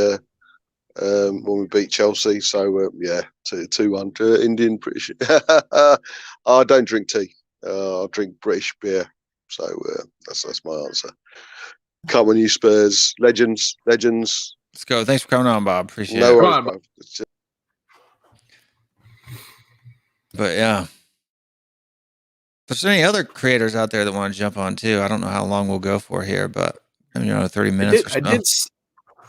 [SPEAKER 6] when we beat Chelsea. So 2-1 Indian British. I don't drink tea. I drink British beer. So that's my answer. Come on, you Spurs legends.
[SPEAKER 2] Let's go. Thanks for coming on, Bob. Appreciate it.
[SPEAKER 6] No worries, bro.
[SPEAKER 2] But yeah, if there's any other creators out there that want to jump on too, I don't know how long we'll go for here, but 30 minutes.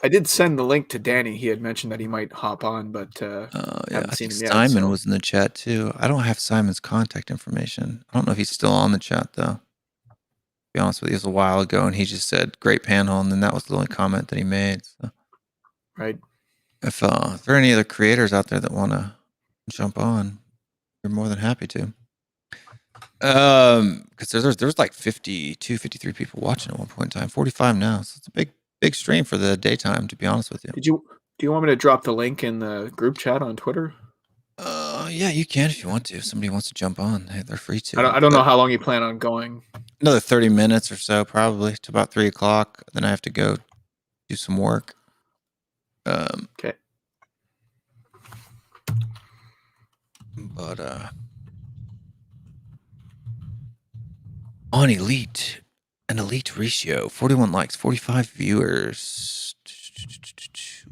[SPEAKER 4] I did send the link to Danny. He had mentioned that he might hop on, but haven't seen him yet.
[SPEAKER 2] Simon was in the chat too. I don't have Simon's contact information. I don't know if he's still on the chat though. To be honest with you, it was a while ago, and he just said great panel, and then that was the only comment that he made. So.
[SPEAKER 4] Right.
[SPEAKER 2] If there are any other creators out there that want to jump on, you're more than happy to. Because there's like 52, 53 people watching at one point in time. 45 now, so it's a big stream for the daytime, to be honest with you.
[SPEAKER 4] Do you want me to drop the link in the group chat on Twitter?
[SPEAKER 2] Yeah, you can if you want to. If somebody wants to jump on, hey, they're free to.
[SPEAKER 4] I don't know how long you plan on going.
[SPEAKER 2] Another 30 minutes or so, probably to about 3:00. Then I have to go do some work.
[SPEAKER 4] Okay.
[SPEAKER 2] But on Elite. An elite ratio, 41 likes, 45 viewers.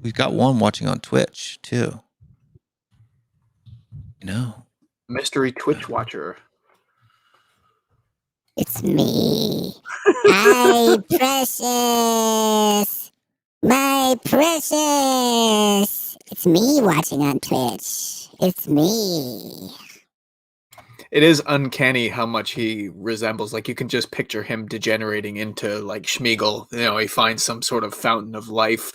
[SPEAKER 2] We've got one watching on Twitch, too.
[SPEAKER 4] Mystery Twitch watcher.
[SPEAKER 7] It's me. My precious. My precious. It's me watching on Twitch. It's me.
[SPEAKER 4] It is uncanny how much he resembles. Like, you can just picture him degenerating into like Schmeagol. He finds some sort of fountain of life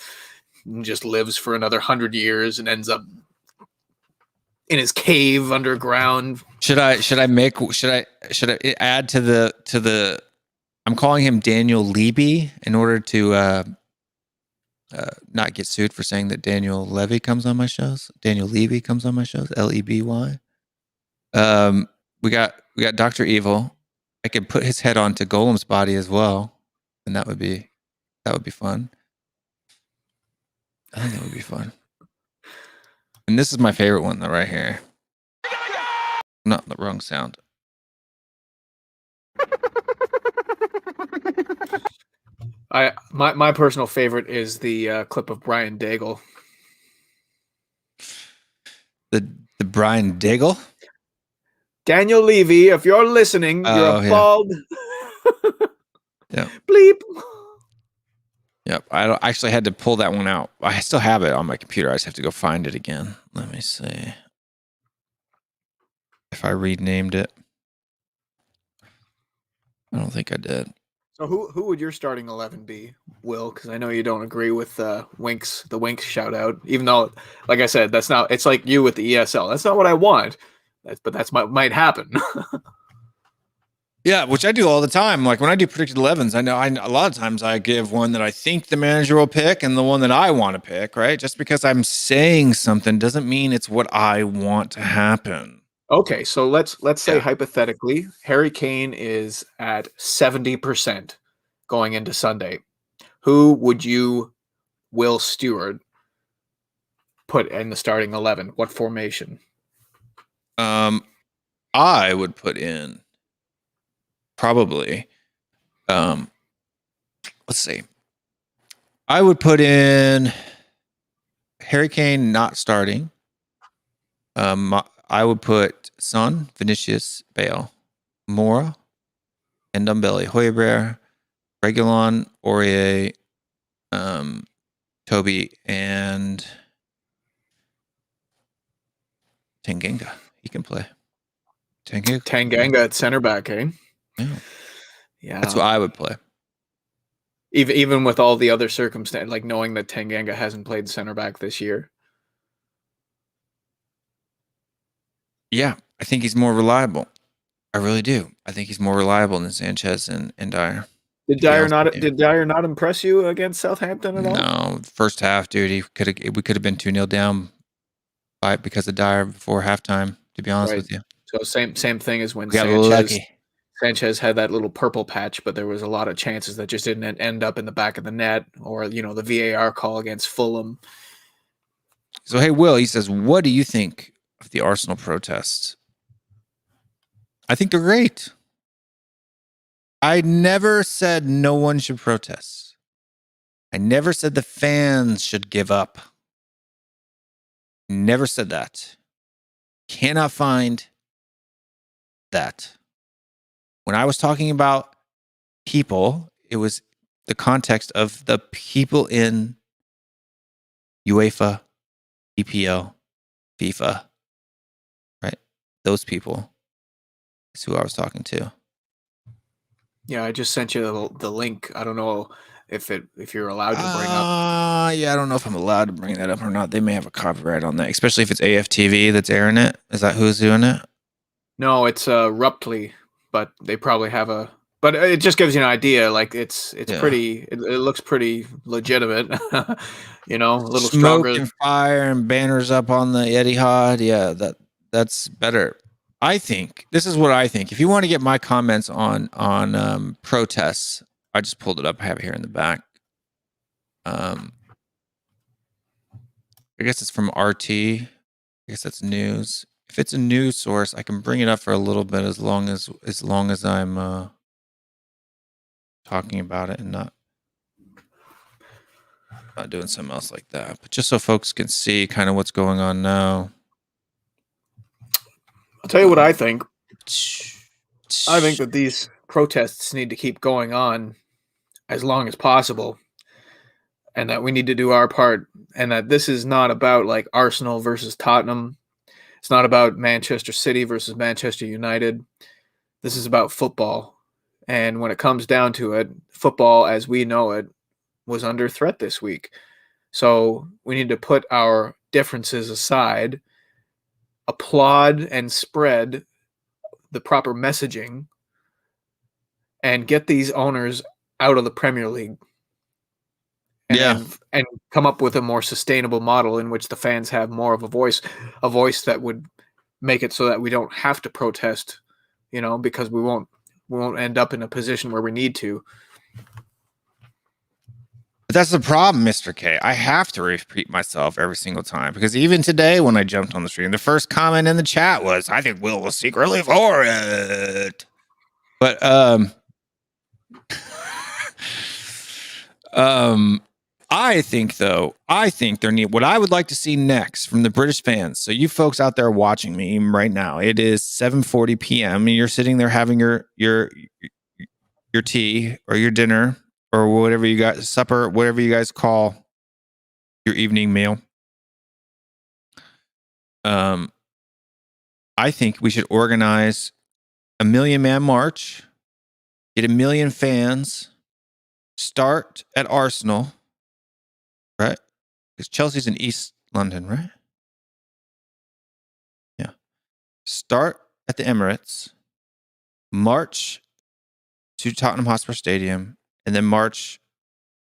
[SPEAKER 4] and just lives for another 100 years and ends up in his cave underground.
[SPEAKER 2] Should I add to the I'm calling him Daniel Levy in order to not get sued for saying that Daniel Levy comes on my shows. Daniel Levy comes on my shows. Leby. We got Dr. Evil. I could put his head onto Golem's body as well, and that would be fun. I think that would be fun. And this is my favorite one though, right here. Not the wrong sound.
[SPEAKER 4] My personal favorite is the clip of Brian Daigle.
[SPEAKER 2] The Brian Daigle?
[SPEAKER 4] Daniel Levy, if you're listening, you're a bald.
[SPEAKER 2] Yeah.
[SPEAKER 4] Bleep.
[SPEAKER 2] Yep. I actually had to pull that one out. I still have it on my computer. I just have to go find it again. Let me see if I renamed it. I don't think I did.
[SPEAKER 4] So who would your starting 11 be, Will? Because I know you don't agree with the Winks shout out. Even though, like I said, that's not. It's like you with the ESL. That's not what I want. But that's might happen.
[SPEAKER 2] Yeah, which I do all the time. Like when I do predicted 11s, I know a lot of times I give one that I think the manager will pick and the one that I want to pick, right? Just because I'm saying something doesn't mean it's what I want to happen.
[SPEAKER 4] Okay, so let's say hypothetically, Harry Kane is at 70% going into Sunday. Who would you, Will Stewart, put in the starting 11? What formation?
[SPEAKER 2] I would put in probably, let's see. I would put in Harry Kane not starting. I would put Son, Vinicius, Bale, Mora, Ndombele, Højbjerg, Reguilon, Aurier, Toby, and Tanganga. He can play.
[SPEAKER 4] Tanganga at center back, eh? Yeah.
[SPEAKER 2] That's what I would play.
[SPEAKER 4] Even with all the other circumstances, like knowing that Tanganga hasn't played center back this year.
[SPEAKER 2] Yeah, I think he's more reliable. I really do. I think he's more reliable than Sanchez and Dyer.
[SPEAKER 4] Did Dyer not impress you against Southampton at all?
[SPEAKER 2] No, first half, dude. We could have been 2-0 down because of Dyer before halftime. To be honest with you.
[SPEAKER 4] So same thing as when
[SPEAKER 2] Sanchez
[SPEAKER 4] had that little purple patch, but there was a lot of chances that just didn't end up in the back of the net, or the VAR call against Fulham.
[SPEAKER 2] So hey, Will, he says, what do you think of the Arsenal protests? I think they're great. I never said no one should protest. I never said the fans should give up. Never said that. Cannot find that. When I was talking about people, it was the context of the people in UEFA, EPL, FIFA, right? Those people is who I was talking to.
[SPEAKER 4] Yeah, I just sent you the link. I don't know if you're allowed to bring up.
[SPEAKER 2] Yeah, I don't know if I'm allowed to bring that up or not. They may have a copyright on that, especially if it's AFTV that's airing it. Is that who's doing it?
[SPEAKER 4] No, it's Ruptly, but they probably have a. But it just gives you an idea. Like it's pretty. It looks pretty legitimate. A little
[SPEAKER 2] Smoke
[SPEAKER 4] stronger.
[SPEAKER 2] and fire and banners up on the Etihad. Yeah, that's better. I think this is what I think. If you want to get my comments on protests, I just pulled it up. I have it here in the back. I guess it's from RT. I guess that's news. If it's a news source, I can bring it up for a little bit as long as I'm talking about it and not doing something else like that. But just so folks can see kind of what's going on now.
[SPEAKER 4] I'll tell you what I think. I think that these protests need to keep going on as long as possible, and that we need to do our part, and that this is not about like Arsenal versus Tottenham. It's not about Manchester City versus Manchester United. This is about football. And when it comes down to it, football as we know it was under threat this week. So we need to put our differences aside, applaud and spread the proper messaging, and get these owners out of the Premier League. And come up with a more sustainable model in which the fans have more of a voice that would make it so that we don't have to protest, because we won't end up in a position where we need to.
[SPEAKER 2] But that's the problem, Mr. K. I have to repeat myself every single time because even today when I jumped on the stream, the first comment in the chat was, I think Will was secretly for it. But I think what I would like to see next from the British fans. So you folks out there watching me right now, it is 7:40 p.m. and you're sitting there having your tea or your dinner or whatever you got, supper, whatever you guys call your evening meal. I think we should organize a 1,000,000-man march, get 1,000,000 fans, start at Arsenal. Right? Because Chelsea's in East London, right? Yeah. Start at the Emirates, march to Tottenham Hotspur Stadium, and then march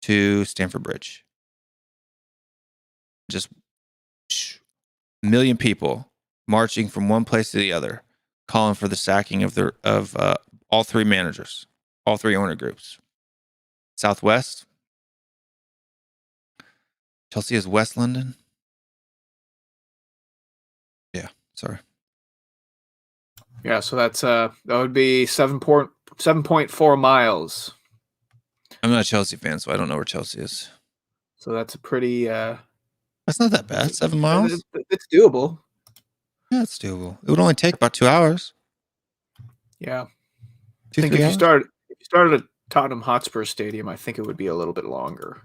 [SPEAKER 2] to Stamford Bridge. Just 1,000,000 people marching from one place to the other, calling for the sacking of all three managers, all three owner groups. Southwest. Chelsea is West London. Yeah, sorry.
[SPEAKER 4] Yeah, so that's that would be 7.4 miles.
[SPEAKER 2] I'm not a Chelsea fan, so I don't know where Chelsea is.
[SPEAKER 4] So that's a pretty.
[SPEAKER 2] That's not that bad. 7 miles.
[SPEAKER 4] It's doable.
[SPEAKER 2] Yeah, it's doable. It would only take about 2 hours.
[SPEAKER 4] Yeah, I
[SPEAKER 2] 2,
[SPEAKER 4] think
[SPEAKER 2] 3
[SPEAKER 4] if
[SPEAKER 2] hours?
[SPEAKER 4] you started at Tottenham Hotspur Stadium, I think it would be a little bit longer.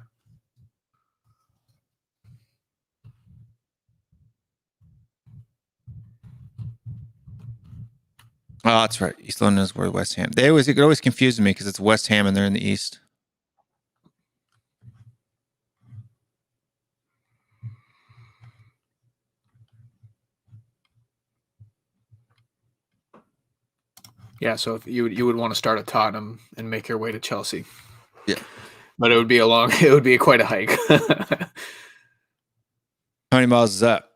[SPEAKER 2] Oh, that's right. East London is where West Ham. It always confuses me because it's West Ham and they're in the east.
[SPEAKER 4] Yeah, so if you would want to start at Tottenham and make your way to Chelsea.
[SPEAKER 2] Yeah,
[SPEAKER 4] but it would be quite a hike.
[SPEAKER 2] How many miles is that?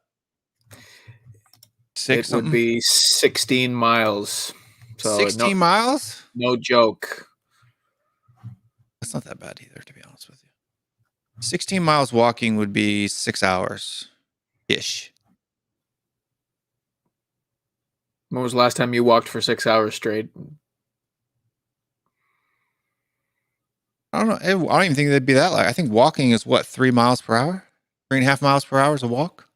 [SPEAKER 2] 6
[SPEAKER 4] It would be 16 miles. So
[SPEAKER 2] 16 miles?
[SPEAKER 4] No joke.
[SPEAKER 2] That's not that bad either, to be honest with you. 16 miles walking would be 6 hours ish.
[SPEAKER 4] When was the last time you walked for 6 hours straight?
[SPEAKER 2] I don't know. I don't even think they'd be that I think walking is 3 miles per hour? 3.5 miles per hour is a walk?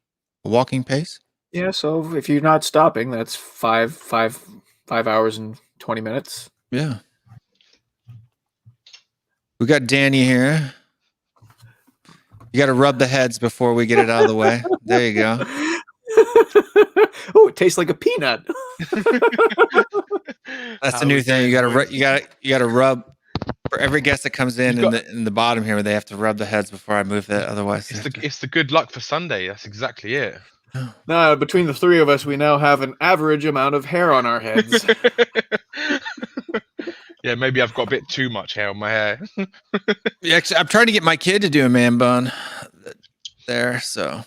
[SPEAKER 2] A walking pace?
[SPEAKER 4] Yeah, so if you're not stopping, that's 5 hours and 20 minutes.
[SPEAKER 2] Yeah. We got Danny here. You got to rub the heads before we get it out of the way. There you go.
[SPEAKER 4] Oh, it tastes like a peanut.
[SPEAKER 2] That's the new thing. You got to rub for every guest that comes in the bottom here. They have to rub the heads before I move it. Otherwise,
[SPEAKER 8] it's the good luck for Sunday. That's exactly it.
[SPEAKER 4] No, between the three of us, we now have an average amount of hair on our heads.
[SPEAKER 8] Yeah, maybe I've got a bit too much hair on my hair.
[SPEAKER 2] Yeah, actually, I'm trying to get my kid to do a man bun there. So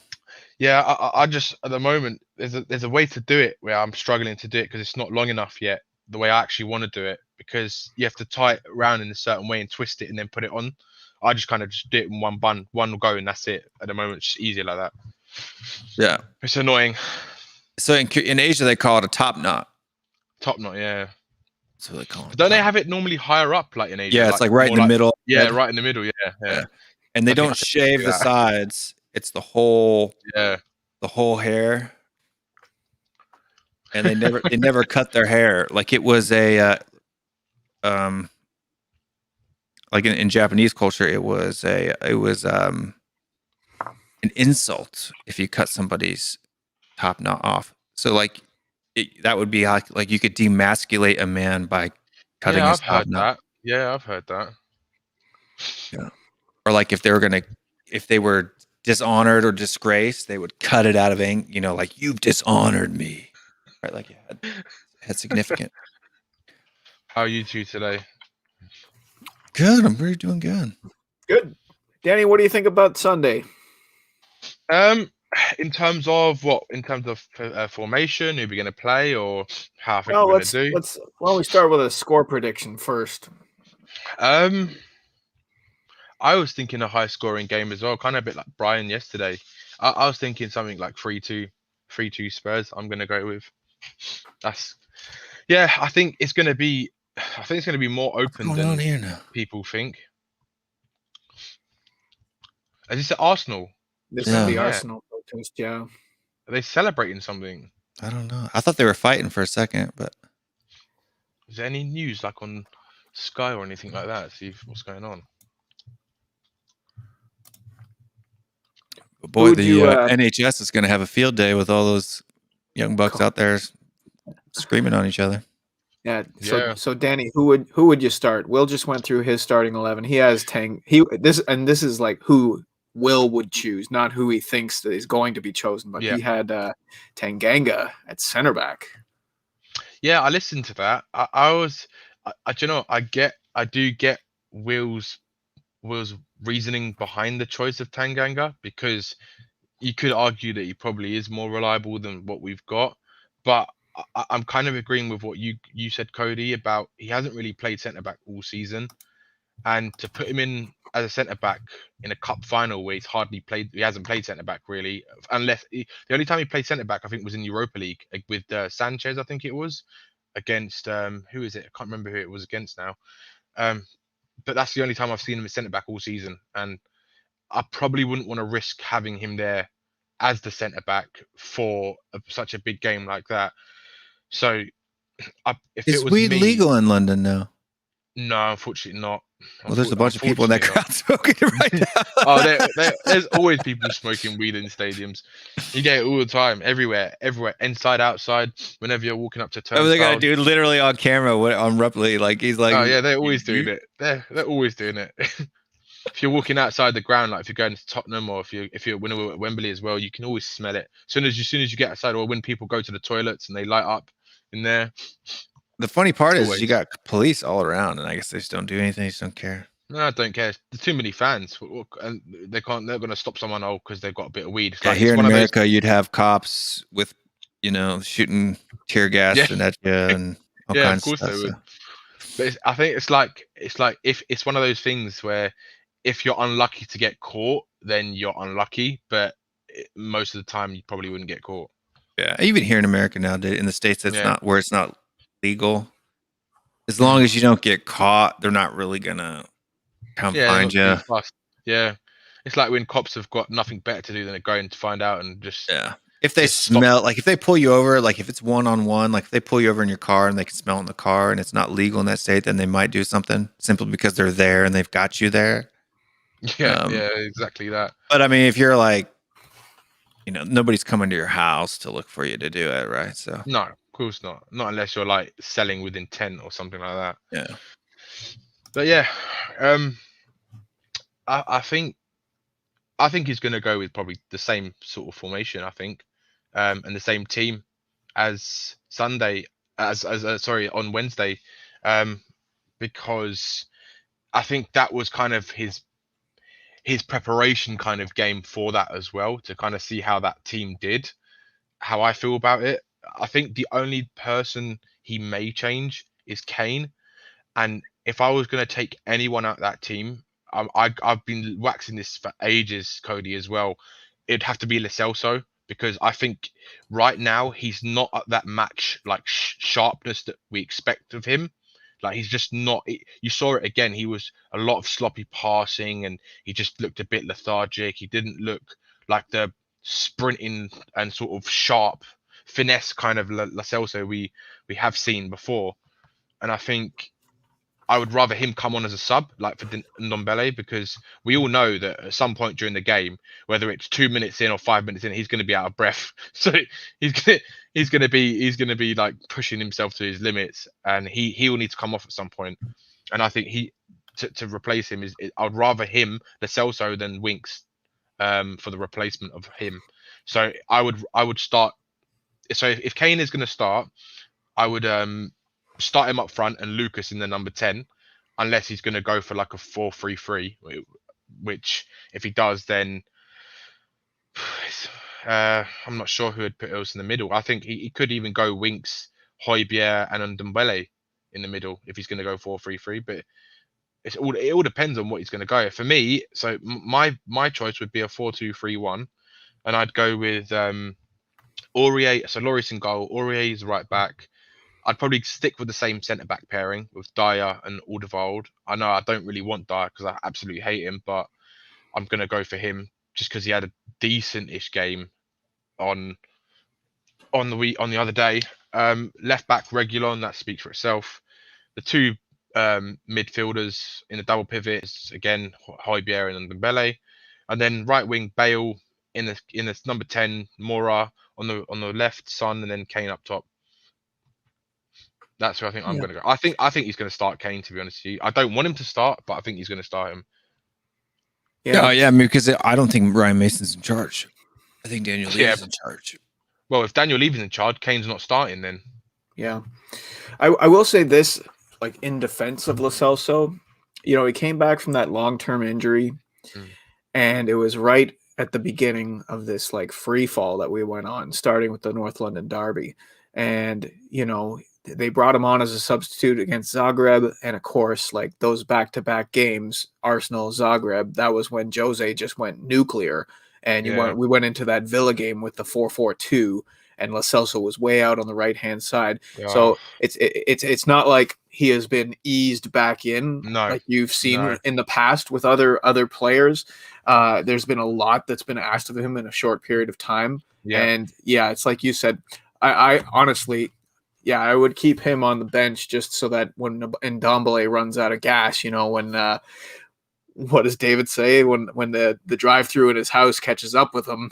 [SPEAKER 8] yeah, I just at the moment there's a way to do it where I'm struggling to do it because it's not long enough yet. The way I actually want to do it because you have to tie it around in a certain way and twist it and then put it on. I just kind of just do it in one go and that's it. At the moment, it's just easier like that.
[SPEAKER 2] yeah,
[SPEAKER 8] It's annoying.
[SPEAKER 2] so in Asia they call it a top knot.
[SPEAKER 8] Top knot, yeah.
[SPEAKER 2] That's what they call it.
[SPEAKER 8] But don't they have it normally higher up, like in Asia?
[SPEAKER 2] Yeah, it's like right in the middle.
[SPEAKER 8] Yeah, right in the middle. Yeah.
[SPEAKER 2] And they
[SPEAKER 8] I think
[SPEAKER 2] don't
[SPEAKER 8] I should
[SPEAKER 2] shave
[SPEAKER 8] do
[SPEAKER 2] the
[SPEAKER 8] that.
[SPEAKER 2] sides. It's the whole hair. And they never cut their hair. Like it was a like in Japanese culture, it was an insult if you cut somebody's top knot off. So like that would be like you could demasculate a man by cutting his top knot.
[SPEAKER 8] Yeah, I've heard that.
[SPEAKER 2] Yeah. Or like if they were dishonored or disgraced, they would cut it out of anger, like you've dishonored me. Right? Like had significant.
[SPEAKER 8] How are you two today?
[SPEAKER 2] Good. I'm really doing good.
[SPEAKER 4] Good. Danny, what do you think about Sunday?
[SPEAKER 8] In terms of what? In terms of formation, who we're going to play, or how I think
[SPEAKER 4] Well,
[SPEAKER 8] we're going to do.
[SPEAKER 4] why don't we start with a score prediction first?
[SPEAKER 8] I was thinking a high scoring game as well, kind of a bit like Brian yesterday. I was thinking something like 3-2 Spurs. I'm going to go with. I think it's going to be. I think it's going to be more open
[SPEAKER 2] What's going on
[SPEAKER 8] than
[SPEAKER 2] here now?
[SPEAKER 8] people think. Is this at Arsenal?
[SPEAKER 4] This
[SPEAKER 2] Yeah.
[SPEAKER 4] is the
[SPEAKER 8] Yeah.
[SPEAKER 4] Arsenal protest, yeah.
[SPEAKER 8] Are they celebrating something?
[SPEAKER 2] I don't know. I thought they were fighting for a second, but
[SPEAKER 8] Is there any news like on Sky or anything like that? See what's going on.
[SPEAKER 2] boy,
[SPEAKER 4] would
[SPEAKER 2] the
[SPEAKER 4] you,
[SPEAKER 2] NHS is going to have a field day with all those young bucks out there screaming on each other.
[SPEAKER 4] Yeah.
[SPEAKER 8] Yeah.
[SPEAKER 4] So Danny, who would you start? Will just went through his starting 11. He has Tang. This is like who Will would choose, not who he thinks that is going to be chosen. But
[SPEAKER 8] Yeah.
[SPEAKER 4] he had Tanganga at center back.
[SPEAKER 8] Yeah, I listened to that. I do get Will's reasoning behind the choice of Tanganga, because you could argue that he probably is more reliable than what we've got. But I'm kind of agreeing with what you said, Cody, about he hasn't really played centre back all season, and to put him in as a centre back in a cup final where he hasn't played centre back really, the only time he played centre back I think was in Europa League with Sanchez, I think it was against who is it? I can't remember who it was against now. But that's the only time I've seen him as centre back all season, and I probably wouldn't want to risk having him there as the centre back for such a big game like that. So, if
[SPEAKER 2] Is
[SPEAKER 8] it was
[SPEAKER 2] weed
[SPEAKER 8] me,
[SPEAKER 2] legal in London now?
[SPEAKER 8] no, unfortunately not.
[SPEAKER 2] Well, there's a bunch of people in that crowd smoking right now.
[SPEAKER 8] Oh, there's always people smoking weed in stadiums. You get it all the time, everywhere, inside, outside. Whenever you're walking up to turnstiles.
[SPEAKER 2] Oh, they got a dude literally on camera on Rupley, like he's like,
[SPEAKER 8] Oh yeah, they're always doing it. They're always doing it. If you're walking outside the ground, like if you're going to Tottenham, or if you're when we're at Wembley as well, you can always smell it. As soon as you get outside, or when people go to the toilets and they light up in there.
[SPEAKER 2] The funny part is
[SPEAKER 8] Always.
[SPEAKER 2] you got police all around, and I guess they just don't do anything. They just don't care.
[SPEAKER 8] No, I don't care. There's too many fans, and they're going to stop someone because they've got a bit of weed. It's
[SPEAKER 2] Yeah,
[SPEAKER 8] like,
[SPEAKER 2] here
[SPEAKER 8] it's
[SPEAKER 2] in
[SPEAKER 8] one of those-
[SPEAKER 2] America, you'd have cops with, shooting tear gas
[SPEAKER 8] Yeah.
[SPEAKER 2] and at you and all
[SPEAKER 8] Yeah, of
[SPEAKER 2] kinds
[SPEAKER 8] course
[SPEAKER 2] of
[SPEAKER 8] they
[SPEAKER 2] stuff.
[SPEAKER 8] would. But I think it's like if it's one of those things where if you're unlucky to get caught, then you're unlucky. But most of the time, you probably wouldn't get caught.
[SPEAKER 2] Yeah, even here in America nowadays, in the States, it's
[SPEAKER 8] Yeah.
[SPEAKER 2] not where it's not legal. As long as you don't get caught, they're not really gonna come
[SPEAKER 8] Yeah,
[SPEAKER 2] find
[SPEAKER 8] they're
[SPEAKER 2] you.
[SPEAKER 8] not too fast. Yeah, it's like when cops have got nothing better to do than going to find out and just
[SPEAKER 2] Yeah. If they
[SPEAKER 8] Just stop.
[SPEAKER 2] smell, like if they pull you over, like if it's one-on-one, like if they pull you over in your car and they can smell in the car and it's not legal in that state, then they might do something simply because they're there and they've got you there.
[SPEAKER 8] yeah, exactly that.
[SPEAKER 2] But I mean, if you're like, nobody's coming to your house to look for you to do it, right? So
[SPEAKER 8] No, of course not. Not unless you're like selling with intent or something like that.
[SPEAKER 2] yeah.
[SPEAKER 8] But yeah, I think he's going to go with probably the same sort of formation. I think, and the same team as Sunday, on Wednesday, because I think that was kind of his preparation kind of game for that as well, to kind of see how that team did, how I feel about it. I think the only person he may change is Kane, and if I was going to take anyone out of that team, I've been waxing this for ages, Cody, as well. It'd have to be Lo Celso, because I think right now he's not at that match like sharpness that we expect of him. Like he's just not. You saw it again. He was a lot of sloppy passing, and he just looked a bit lethargic. He didn't look like the sprinting and sort of sharp finesse kind of Lo Celso we have seen before. And I think I would rather him come on as a sub, like for Ndombele, because we all know that at some point during the game, whether it's 2 minutes in or 5 minutes in, he's going to be out of breath. So he's going to be like pushing himself to his limits, and he will need to come off at some point. And I think to replace him I'd rather him, Lo Celso, than Winks, for the replacement of him. So I would start. So if Kane is going to start, I would start him up front and Lucas in the number 10. unless he's going to go for like a 4-3-3, which if he does, then I'm not sure who would put else in the middle. I think he could even go Winks, Højbjerg, and Ndombele in the middle if he's going to go 4-3-3. But it all depends on what he's going to go. For me, so my choice would be a 4-2-3-1, and I'd go with Aurier. So Lloris in goal, Aurier is right back. I'd probably stick with the same centre back pairing with Dyer and Alderweireld. I know I don't really want Dyer because I absolutely hate him, but I'm going to go for him just because he had a decent-ish game on the other day. Left back Reguilon, that speaks for itself. The two midfielders in the double pivots, again, Højbjerg and Ndombele. And then right wing Bale in the number 10, Mora on the left, Son, and then Kane up top. That's who I think I'm going to go. I think he's going to start Kane, to be honest with you. I don't want him to start, but I think he's going to start him.
[SPEAKER 2] Yeah, I mean, because I don't think Ryan Mason's in charge. I think Daniel Levy is in charge.
[SPEAKER 8] Well, if Daniel Levy's in charge, Kane's not starting then.
[SPEAKER 4] Yeah. I will say this, like in defense of Lo Celso, he came back from that long-term injury, and it was right at the beginning of this like free fall that we went on, starting with the North London derby. And, they brought him on as a substitute against Zagreb. And of course, like those back-to-back games, Arsenal, Zagreb, that was when Jose just went nuclear. And we went into that Villa game with the 4-4-2, and Lo Celso was way out on the right-hand side. Yeah. So it's not like he has been eased back in like you've seen in the past with other players. There's been a lot that's been asked of him in a short period of time. Yeah. And it's like you said, I honestly, I would keep him on the bench just so that when Ndombele runs out of gas, when what does David say? When the drive-through in his house catches up with him,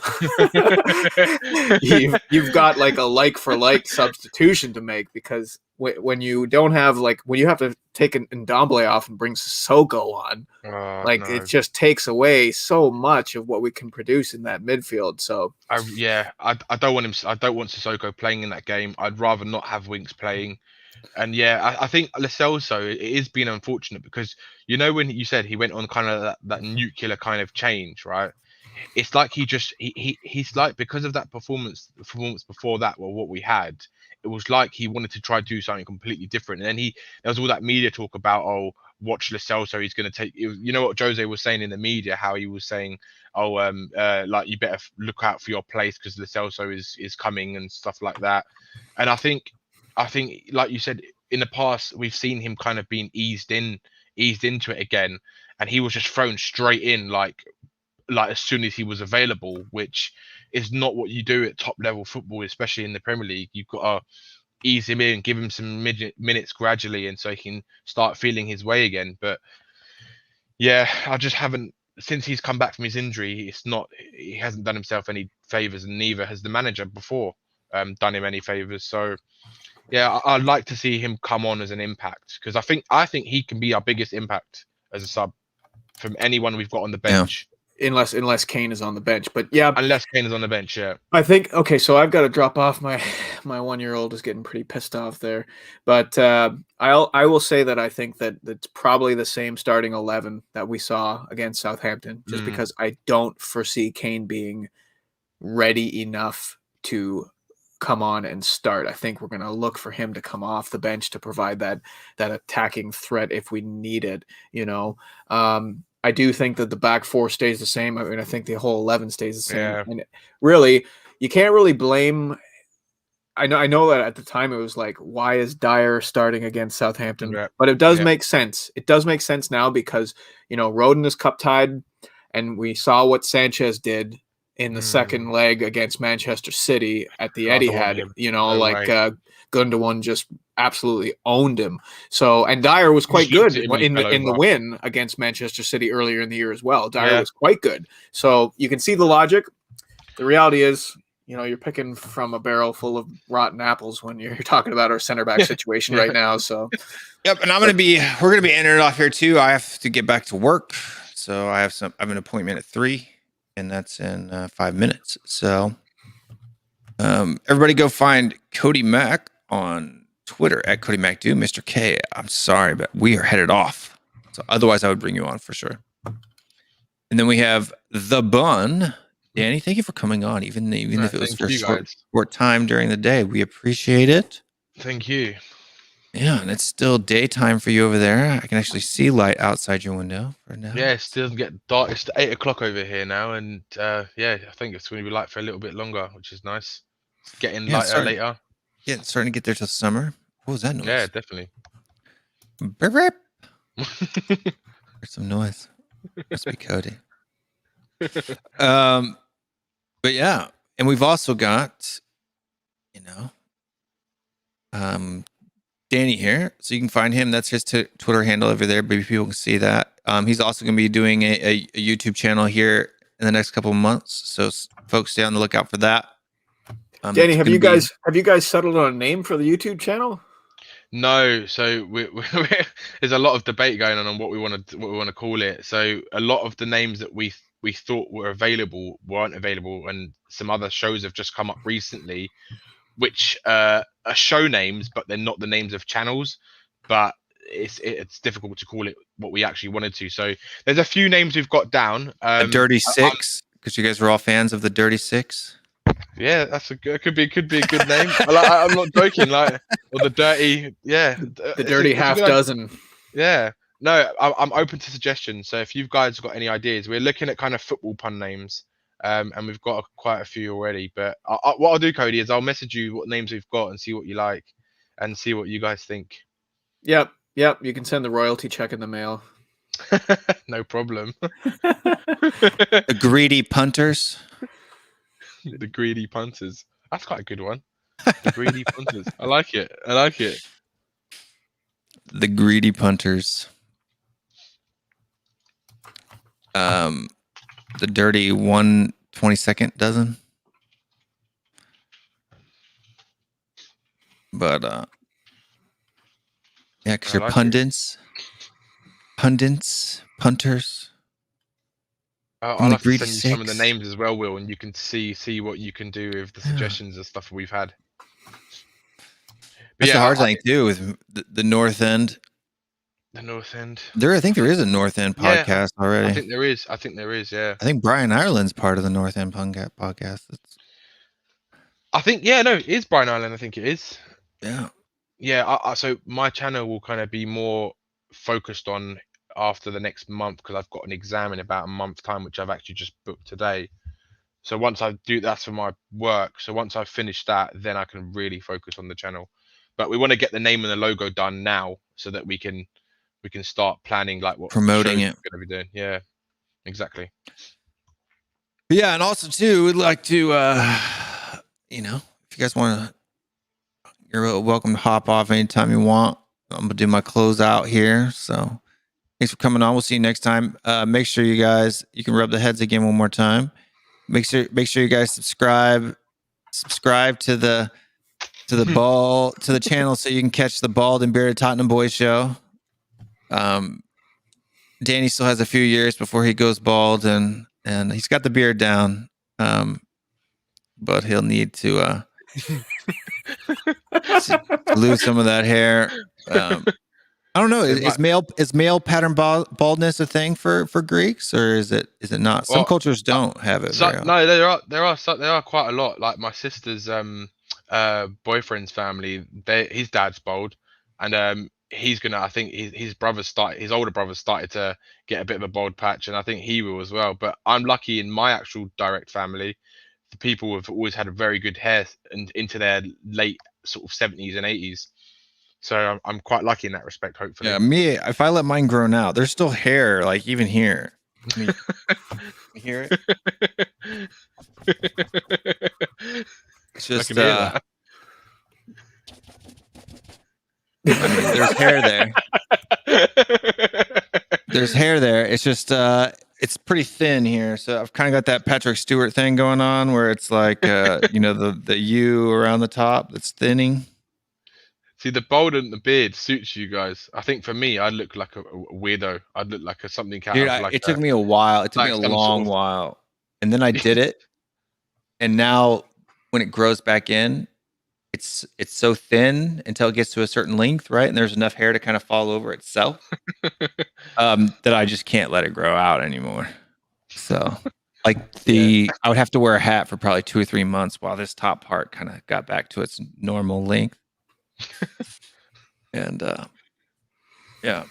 [SPEAKER 4] you've got like a like-for-like substitution to make, because when you don't have when you have to take an Ndombele off and bring Sissoko on, it just takes away so much of what we can produce in that midfield. So
[SPEAKER 8] I don't want him. I don't want Sissoko playing in that game. I'd rather not have Winks playing. And I think Lo Celso, it is being unfortunate because when you said he went on kind of that nuclear kind of change, right? It's like he's like, because of that performance before that, well, what we had, it was like he wanted to try to do something completely different. And then there was all that media talk about, watch Lo Celso, he's going to take, what Jose was saying in the media, how he was saying, like you better look out for your place because Lo Celso is coming and stuff like that. And I think, like you said, in the past, we've seen him kind of being eased into it again, and he was just thrown straight in like as soon as he was available, which is not what you do at top level football, especially in the Premier League. You've got to ease him in, give him some minutes gradually, and so he can start feeling his way again. But I just haven't, since he's come back from his injury, he hasn't done himself any favors, and neither has the manager before done him any favors. So I'd like to see him come on as an impact, because I think he can be our biggest impact as a sub from anyone we've got on the bench.
[SPEAKER 4] Unless Kane is on the bench. But
[SPEAKER 8] unless Kane is on the bench,
[SPEAKER 4] I think, okay, so I've got to drop off. My 1-year-old is getting pretty pissed off there. But I will say that I think that it's probably the same starting 11 that we saw against Southampton, just because I don't foresee Kane being ready enough to come on and start. I think we're going to look for him to come off the bench to provide that attacking threat if we need it. I do think that the back four stays the same. I mean, I think the whole 11 stays the same. Yeah. And really, you can't really blame. I know that at the time it was like, why is Dyer starting against Southampton? Yeah. But it does make sense. It does make sense now because, Rodon is cup tied, and we saw what Sanchez did in the second leg against Manchester City at the Etihad. Gundogan just absolutely owned him. So, and Dyer was quite good in the win against Manchester City earlier in the year as well. Dyer was quite good. So you can see the logic. The reality is, you're picking from a barrel full of rotten apples when you're talking about our center back situation right now. So,
[SPEAKER 2] yep. And we're going to be ending it off here too. I have to get back to work. So I have an appointment at 3, and that's in 5 minutes. So everybody go find Cody Mack on Twitter at Cody MacDo. Mr. K, I'm sorry, but we are headed off. So otherwise, I would bring you on for sure. And then we have The Bun. Danny, thank you for coming on, even if it was for a short time during the day. We appreciate it.
[SPEAKER 8] Thank you.
[SPEAKER 2] Yeah, and it's still daytime for you over there. I can actually see light outside your window for now.
[SPEAKER 8] Yeah, it still doesn't get dark. It's 8 o'clock over here now, and yeah, I think it's going to be light for a little bit longer, which is nice. It's getting lighter later.
[SPEAKER 2] Yeah, it's starting to get there till summer. What was that noise?
[SPEAKER 8] Yeah, definitely.
[SPEAKER 2] Burp, burp. There's some noise. Must be Cody. But yeah, and we've also got, Danny here, so you can find him. That's his Twitter handle over there. Maybe people can see that. He's also going to be doing a YouTube channel here in the next couple of months. So folks, stay on the lookout for that.
[SPEAKER 4] Danny, have you guys settled on a name for the YouTube channel?
[SPEAKER 8] No, so there's a lot of debate going on what we want to call it. So a lot of the names that we thought were available weren't available, and some other shows have just come up recently, which are show names, but they're not the names of channels. But it's difficult to call it what we actually wanted to. So there's a few names we've got down.
[SPEAKER 2] The Dirty Six, because you guys were all fans of the Dirty Six.
[SPEAKER 8] Yeah, it could be a good name. I'm not joking. Or the dirty,
[SPEAKER 4] the dirty half dozen.
[SPEAKER 8] Yeah, no, I'm open to suggestions. So if you guys have got any ideas, we're looking at kind of football pun names, and we've got quite a few already. But what I'll do, Cody, is I'll message you what names we've got and see what you like, and see what you guys think.
[SPEAKER 4] Yep. You can send the royalty check in the mail.
[SPEAKER 8] No problem.
[SPEAKER 2] The Greedy Punters.
[SPEAKER 8] The Greedy Punters. That's quite a good one. The Greedy Punters. I like it.
[SPEAKER 2] The Greedy Punters. The Dirty 1/22 dozen. But yeah, because you're pundits, punters.
[SPEAKER 8] I'll have to send you some of the names as well, Will, and you can see what you can do with the suggestions and stuff we've had.
[SPEAKER 2] That's the hard thing too with the North End.
[SPEAKER 8] The North End.
[SPEAKER 2] I think there is a North End podcast already.
[SPEAKER 8] I think there is. Yeah.
[SPEAKER 2] I think Brian Ireland's part of the North End podcast.
[SPEAKER 8] It is Brian Ireland. I think it is.
[SPEAKER 2] Yeah.
[SPEAKER 8] Yeah. So my channel will kind of be more focused on after the next month, because I've got an exam in about a month's time, which I've actually just booked today. So once I do, that's for my work. So once I've finished that, then I can really focus on the channel. But we want to get the name and the logo done now, so that we can start planning what
[SPEAKER 2] promoting it.
[SPEAKER 8] We're going to be doing. Yeah, exactly.
[SPEAKER 2] Yeah, and also too, we'd like to, if you guys want to, you're welcome to hop off anytime you want. I'm gonna do my closeout here. So thanks for coming on. We'll see you next time. Make sure you can rub the heads again one more time. Make sure you guys subscribe to the channel, so you can catch the Bald and Bearded Tottenham Boys show. Danny still has a few years before he goes bald, and he's got the beard down, but he'll need to lose some of that hair. I don't know. Is male pattern baldness a thing for Greeks, or is it not? Some cultures don't have it.
[SPEAKER 8] No, there are quite a lot. Like my sister's boyfriend's family, his dad's bald, and he's gonna. I think his older brother started to get a bit of a bald patch, and I think he will as well. But I'm lucky in my actual direct family, the people have always had a very good hair and into their late sort of 70s and 80s. So I'm quite lucky in that respect, hopefully.
[SPEAKER 2] Yeah, me, if I let mine grow out, there's still hair, like even here. You hear it? It's just there's hair there. There's hair there. It's just it's pretty thin here. So I've kind of got that Patrick Stewart thing going on, where it's like the U around the top that's thinning.
[SPEAKER 8] See, the bald and the beard suits you guys. I think for me, I'd look like a weirdo. I'd look like something out of
[SPEAKER 2] it took me a while. It took me a long while. And then I did it. And now when it grows back in, it's so thin until it gets to a certain length, right? And there's enough hair to kind of fall over itself. That I just can't let it grow out anymore. So like I would have to wear a hat for probably 2 or 3 months while this top part kind of got back to its normal length. And yeah.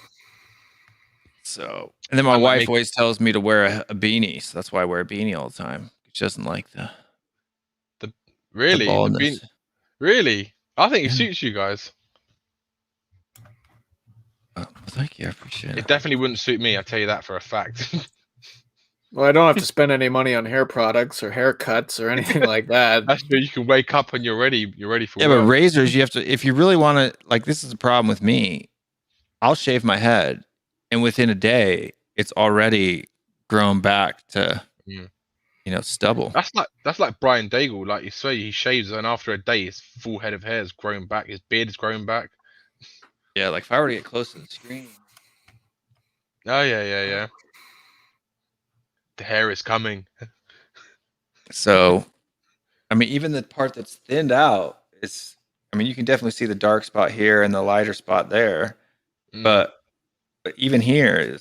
[SPEAKER 2] So, and then my wife always tells me to wear a beanie, so that's why I wear a beanie all the time. She doesn't like the baldness.
[SPEAKER 8] Really? I think it suits you guys.
[SPEAKER 2] Oh, thank you, I appreciate it.
[SPEAKER 8] It definitely wouldn't suit me. I'll tell you that for a fact.
[SPEAKER 4] Well, I don't have to spend any money on hair products or haircuts or anything like that.
[SPEAKER 8] That's true. You can wake up and you're ready. You're ready for
[SPEAKER 2] Yeah,
[SPEAKER 8] work.
[SPEAKER 2] but razors, you have to, if you really want to, like, this is a problem with me. I'll shave my head, and within a day, it's already grown back to, stubble.
[SPEAKER 8] That's like Brian Daigle. Like you say, he shaves, and after a day, his full head of hair has grown back. His beard has grown back.
[SPEAKER 2] Yeah, like if I were to get close to the screen.
[SPEAKER 8] Oh yeah. The hair is coming.
[SPEAKER 2] So, I mean, even the part that's thinned out, you can definitely see the dark spot here and the lighter spot there, but even here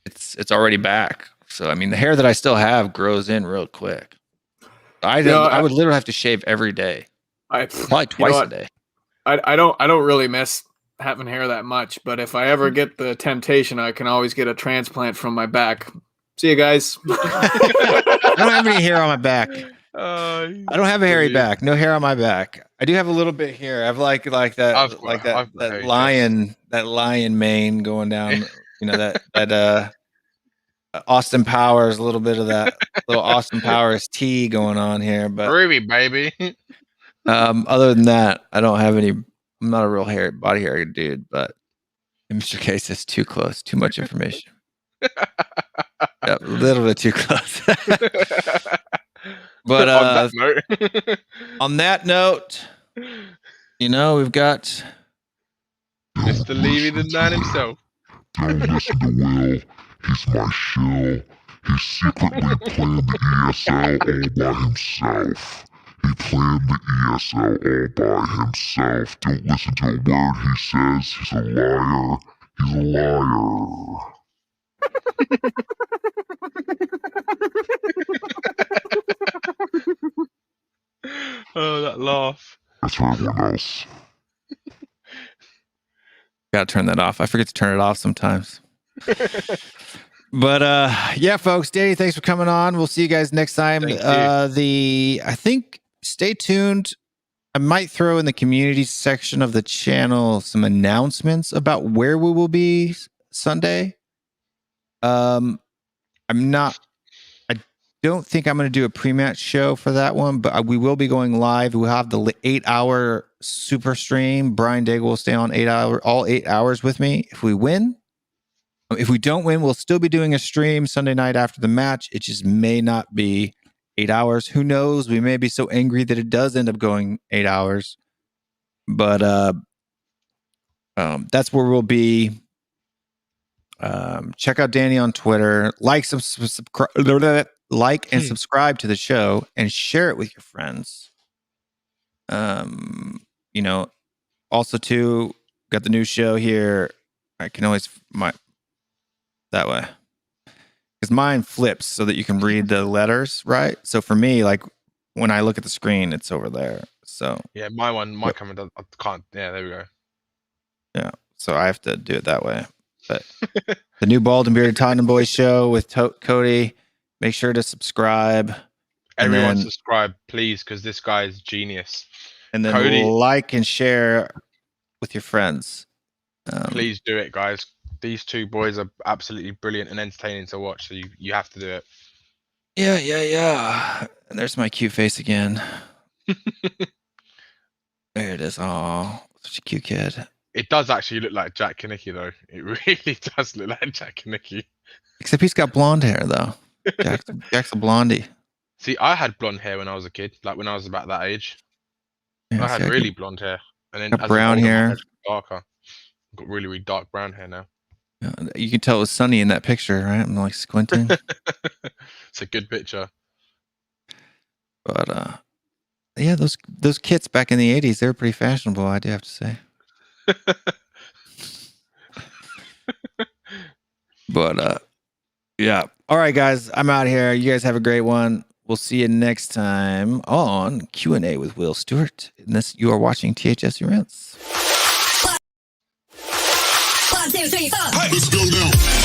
[SPEAKER 2] it's already back. So, I mean, the hair that I still have grows in real quick. I would literally have to shave every day, probably twice a day.
[SPEAKER 4] I don't really miss having hair that much, but if I ever get the temptation, I can always get a transplant from my back. See you guys.
[SPEAKER 2] I don't have any hair on my back. I don't have a hairy back. No hair on my back. I do have a little bit here. I have like that lion mane going down. That Austin Powers, a little bit of that little Austin Powers tea going on here. But
[SPEAKER 8] groovy, baby.
[SPEAKER 2] Other than that, I don't have any. I'm not a real body hair dude. But in Mr. Case, it's too close. Too much information. A little bit too close. But on that note, we've got
[SPEAKER 8] Mr. Levy the man himself.
[SPEAKER 5] Don't listen to Will. He's my shill. He secretly planned the ESL all by himself. He planned the ESL all by himself. Don't listen to a word he says. He's a liar. He's a liar.
[SPEAKER 8] Oh, that laugh.
[SPEAKER 5] That's for everyone else.
[SPEAKER 2] Gotta turn that off. I forget to turn it off sometimes. But yeah, folks, Danny, thanks for coming on. We'll see you guys next time. I think stay tuned. I might throw in the community section of the channel some announcements about where we will be Sunday. I don't think I'm going to do a pre-match show for that one, but we will be going live. We'll have the 8-hour super stream. Brian Daigle will stay on all 8 hours with me if we win. If we don't win, we'll still be doing a stream Sunday night after the match. It just may not be 8 hours. Who knows? We may be so angry that it does end up going 8 hours. But that's where we'll be. Check out Danny on Twitter. Like and subscribe to the show and share it with your friends. Also too, got the new show here. I can always that way because mine flips so that you can read the letters, right? So for me, like when I look at the screen, it's over there. So
[SPEAKER 8] yeah, my camera does. I can't. Yeah, there we go.
[SPEAKER 2] Yeah, so I have to do it that way. But the new Bald and Bearded Tottenham Boys show with Cody. Make sure to subscribe.
[SPEAKER 8] Everyone subscribe, please, because this guy is genius.
[SPEAKER 2] And then Cody, like and share with your friends.
[SPEAKER 8] Please do it, guys. These two boys are absolutely brilliant and entertaining to watch. So you have to do it.
[SPEAKER 2] Yeah. And there's my cute face again. There it is. Oh, such a cute kid.
[SPEAKER 8] It does actually look like Jack Kinnicky, though. It really does look like Jack Kinnicky.
[SPEAKER 2] Except he's got blonde hair, though. Jack's a blondie.
[SPEAKER 8] See, I had blonde hair when I was a kid, like when I was about that age.
[SPEAKER 2] Yeah,
[SPEAKER 8] I had really blonde hair. And then
[SPEAKER 2] as brown hair.
[SPEAKER 8] Darker. I've got really, really dark brown hair now.
[SPEAKER 2] Yeah, you can tell it was sunny in that picture, right? I'm like squinting.
[SPEAKER 8] It's a good picture.
[SPEAKER 2] But Yeah, those kits back in the 80s, they were pretty fashionable, I do have to say. But yeah. All right, guys, I'm out here. You guys have a great one. We'll see you next time on Q&A with Will Stewart. And this, you are watching THFC Rants.
[SPEAKER 1] 1, 2, 3, 4.
[SPEAKER 5] Let's go now.